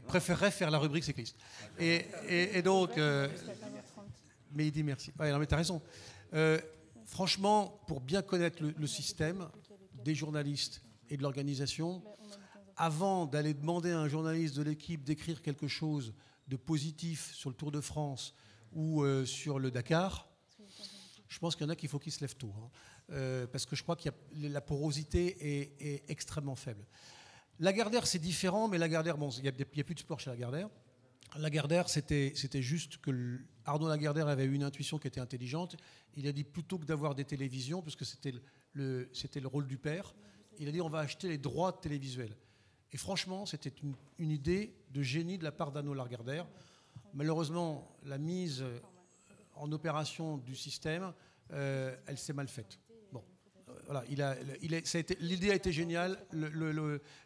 préférerait faire la rubrique cycliste. Et donc, mais il dit merci. Ouais, non, mais t'as raison. Franchement, pour bien connaître le système des journalistes et de l'organisation, avant d'aller demander à un journaliste de l'équipe d'écrire quelque chose de positif sur le Tour de France ou sur le Dakar, je pense qu'il y en a qu'il faut qu'ils se lèvent tôt. Parce que je crois que la porosité est extrêmement faible. Lagardère, c'est différent, mais Lagardère, bon, il n'y a plus de sport chez Lagardère. Lagardère, c'était juste que Arnaud Lagardère avait eu une intuition qui était intelligente. Il a dit, plutôt que d'avoir des télévisions, parce que c'était le rôle du père, il a dit, on va acheter les droits télévisuels. Et franchement, c'était une idée de génie de la part d'Arnaud Lagardère. Malheureusement, la mise en opération du système, elle s'est mal faite. Voilà, l'idée a été géniale,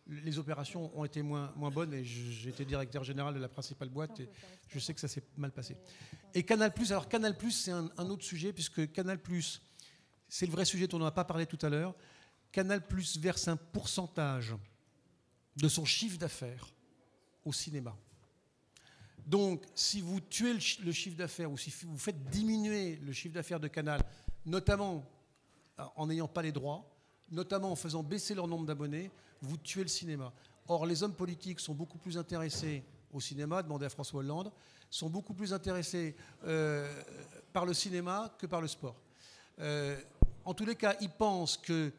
les opérations ont été moins bonnes et j'ai été directeur général de la principale boîte et je sais que ça s'est mal passé. Et Canal+, alors Canal+, c'est un autre sujet puisque Canal+, c'est le vrai sujet dont on n'a pas parlé tout à l'heure. Canal+ verse un pourcentage de son chiffre d'affaires au cinéma. Donc, si vous tuez le chiffre d'affaires ou si vous faites diminuer le chiffre d'affaires de Canal, notamment en n'ayant pas les droits, notamment en faisant baisser leur nombre d'abonnés, vous tuez le cinéma. Or, les hommes politiques sont beaucoup plus intéressés au cinéma, demandez à François Hollande, sont beaucoup plus intéressés par le cinéma que par le sport. En tous les cas, ils pensent que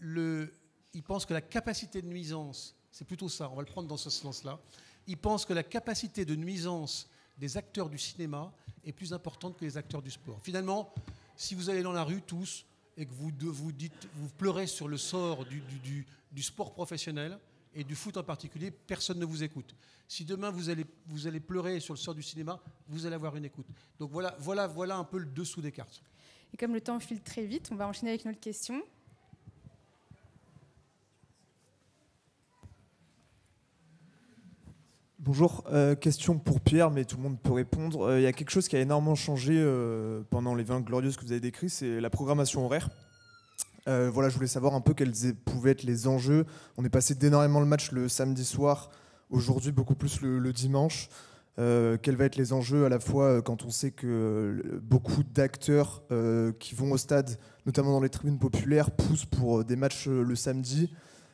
la capacité de nuisance, c'est plutôt ça, on va le prendre dans ce sens-là, ils pensent que la capacité de nuisance des acteurs du cinéma est plus importante que les acteurs du sport. Finalement, si vous allez dans la rue tous, et que vous pleurez sur le sort du sport professionnel et du foot en particulier, personne ne vous écoute. Si demain vous allez pleurer sur le sort du cinéma, vous allez avoir une écoute. Donc voilà un peu le dessous des cartes. Et comme le temps file très vite, on va enchaîner avec une autre question. Bonjour, question pour Pierre, mais tout le monde peut répondre. Il y a quelque chose qui a énormément changé pendant les 20 glorieuses que vous avez décrites, c'est la programmation horaire. Voilà, je voulais savoir un peu quels pouvaient être les enjeux. On est passé d'énormément le match le samedi soir, aujourd'hui beaucoup plus le dimanche. Quels vont être les enjeux à la fois quand on sait que beaucoup d'acteurs qui vont au stade, notamment dans les tribunes populaires, poussent pour des matchs le samedi.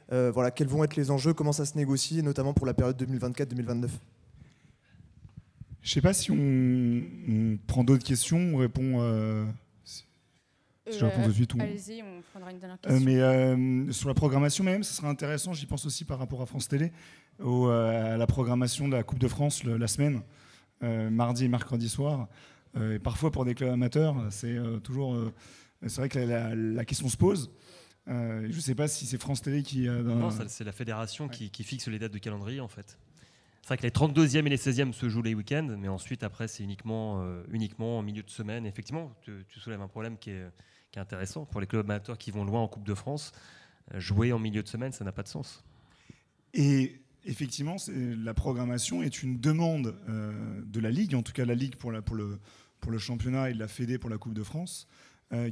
Voilà, quels vont être les enjeux, comment ça se négocie, notamment pour la période 2024-2029 ? Je ne sais pas si on prend d'autres questions, on répond... si je réponds tout de suite. Allez-y, on prendra une dernière question. Mais sur la programmation même, ce serait intéressant, j'y pense aussi par rapport à France Télé, à la programmation de la Coupe de France la semaine, mardi et mercredi soir. Et parfois pour des clubs amateurs, c'est toujours... c'est vrai que la question se pose. Je ne sais pas si c'est France Télé qui... Non, c'est la fédération qui fixe les dates de calendrier, en fait. C'est vrai que les 32e et les 16e se jouent les week-ends, mais ensuite, après, c'est uniquement en milieu de semaine. Effectivement, tu soulèves un problème qui est intéressant. Pour les clubs amateurs qui vont loin en Coupe de France, jouer en milieu de semaine, ça n'a pas de sens. Et effectivement, la programmation est une demande de la Ligue, en tout cas la Ligue pour le championnat et de la Fédé pour la Coupe de France.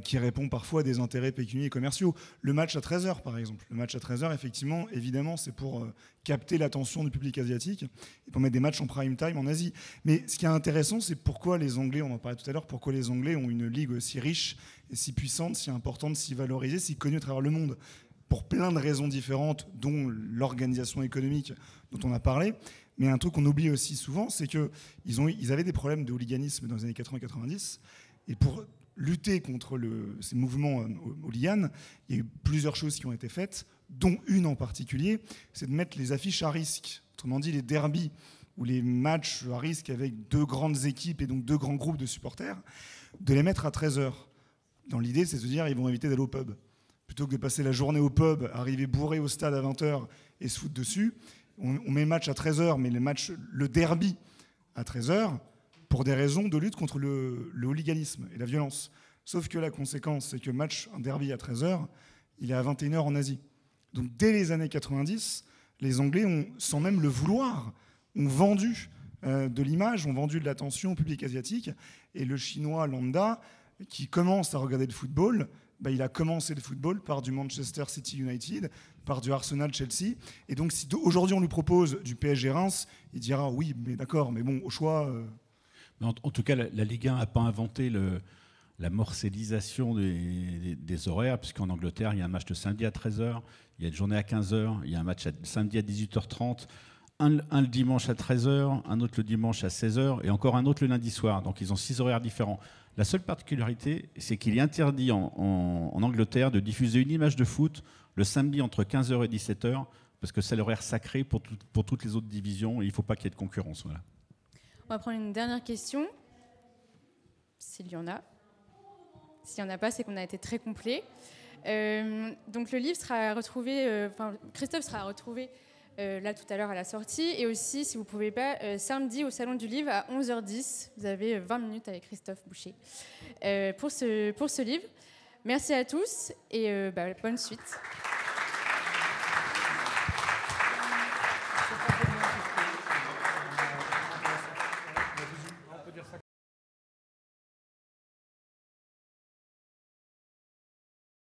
qui répond parfois à des intérêts pécuniaires et commerciaux. Le match à 13h, par exemple. Le match à 13h, effectivement, évidemment, c'est pour capter l'attention du public asiatique et pour mettre des matchs en prime time en Asie. Mais ce qui est intéressant, c'est pourquoi les Anglais, on en parlait tout à l'heure, pourquoi les Anglais ont une ligue si riche et si puissante, si importante, si valorisée, si connue à travers le monde. Pour plein de raisons différentes, dont l'organisation économique dont on a parlé. Mais un truc qu'on oublie aussi souvent, c'est qu'ils avaient des problèmes de hooliganisme dans les années 80-90. Et pour lutter contre ces mouvements hooligans, il y a eu plusieurs choses qui ont été faites, dont une en particulier, c'est de mettre les affiches à risque, autrement dit les derbies, ou les matchs à risque avec 2 grandes équipes et donc 2 grands groupes de supporters, de les mettre à 13h. Dans l'idée, c'est de se dire ils vont éviter d'aller au pub. Plutôt que de passer la journée au pub, arriver bourré au stade à 20h et se foutre dessus, on met le match à 13h, mais le derby à 13h, pour des raisons de lutte contre le hooliganisme et la violence. Sauf que la conséquence, c'est que un derby à 13h, il est à 21h en Asie. Donc dès les années 90, les Anglais, sans même le vouloir, ont vendu de l'image, ont vendu de l'attention au public asiatique. Et le Chinois lambda, qui commence à regarder le football, il a commencé le football par du Manchester City United, par du Arsenal Chelsea. Et donc si aujourd'hui on lui propose du PSG Reims, il dira oui, mais d'accord, mais bon, au choix... En tout cas, la Ligue 1 n'a pas inventé la morcellisation des horaires, puisqu'en Angleterre, il y a un match de samedi à 13h, il y a une journée à 15h, il y a un match samedi à 18h30, un le dimanche à 13h, un autre le dimanche à 16h, et encore un autre le lundi soir. Donc ils ont 6 horaires différents. La seule particularité, c'est qu'il est interdit en Angleterre de diffuser une image de foot le samedi entre 15h et 17h, parce que c'est l'horaire sacré pour toutes les autres divisions, et il ne faut pas qu'il y ait de concurrence. Voilà. On va prendre une dernière question, s'il y en a. S'il n'y en a pas, c'est qu'on a été très complet. Donc le livre sera retrouvé, Christophe sera retrouvé là tout à l'heure à la sortie, et aussi, si vous ne pouvez pas, samedi au Salon du Livre à 11h10, vous avez 20 minutes avec Christophe Boucher pour ce livre. Merci à tous et bonne suite.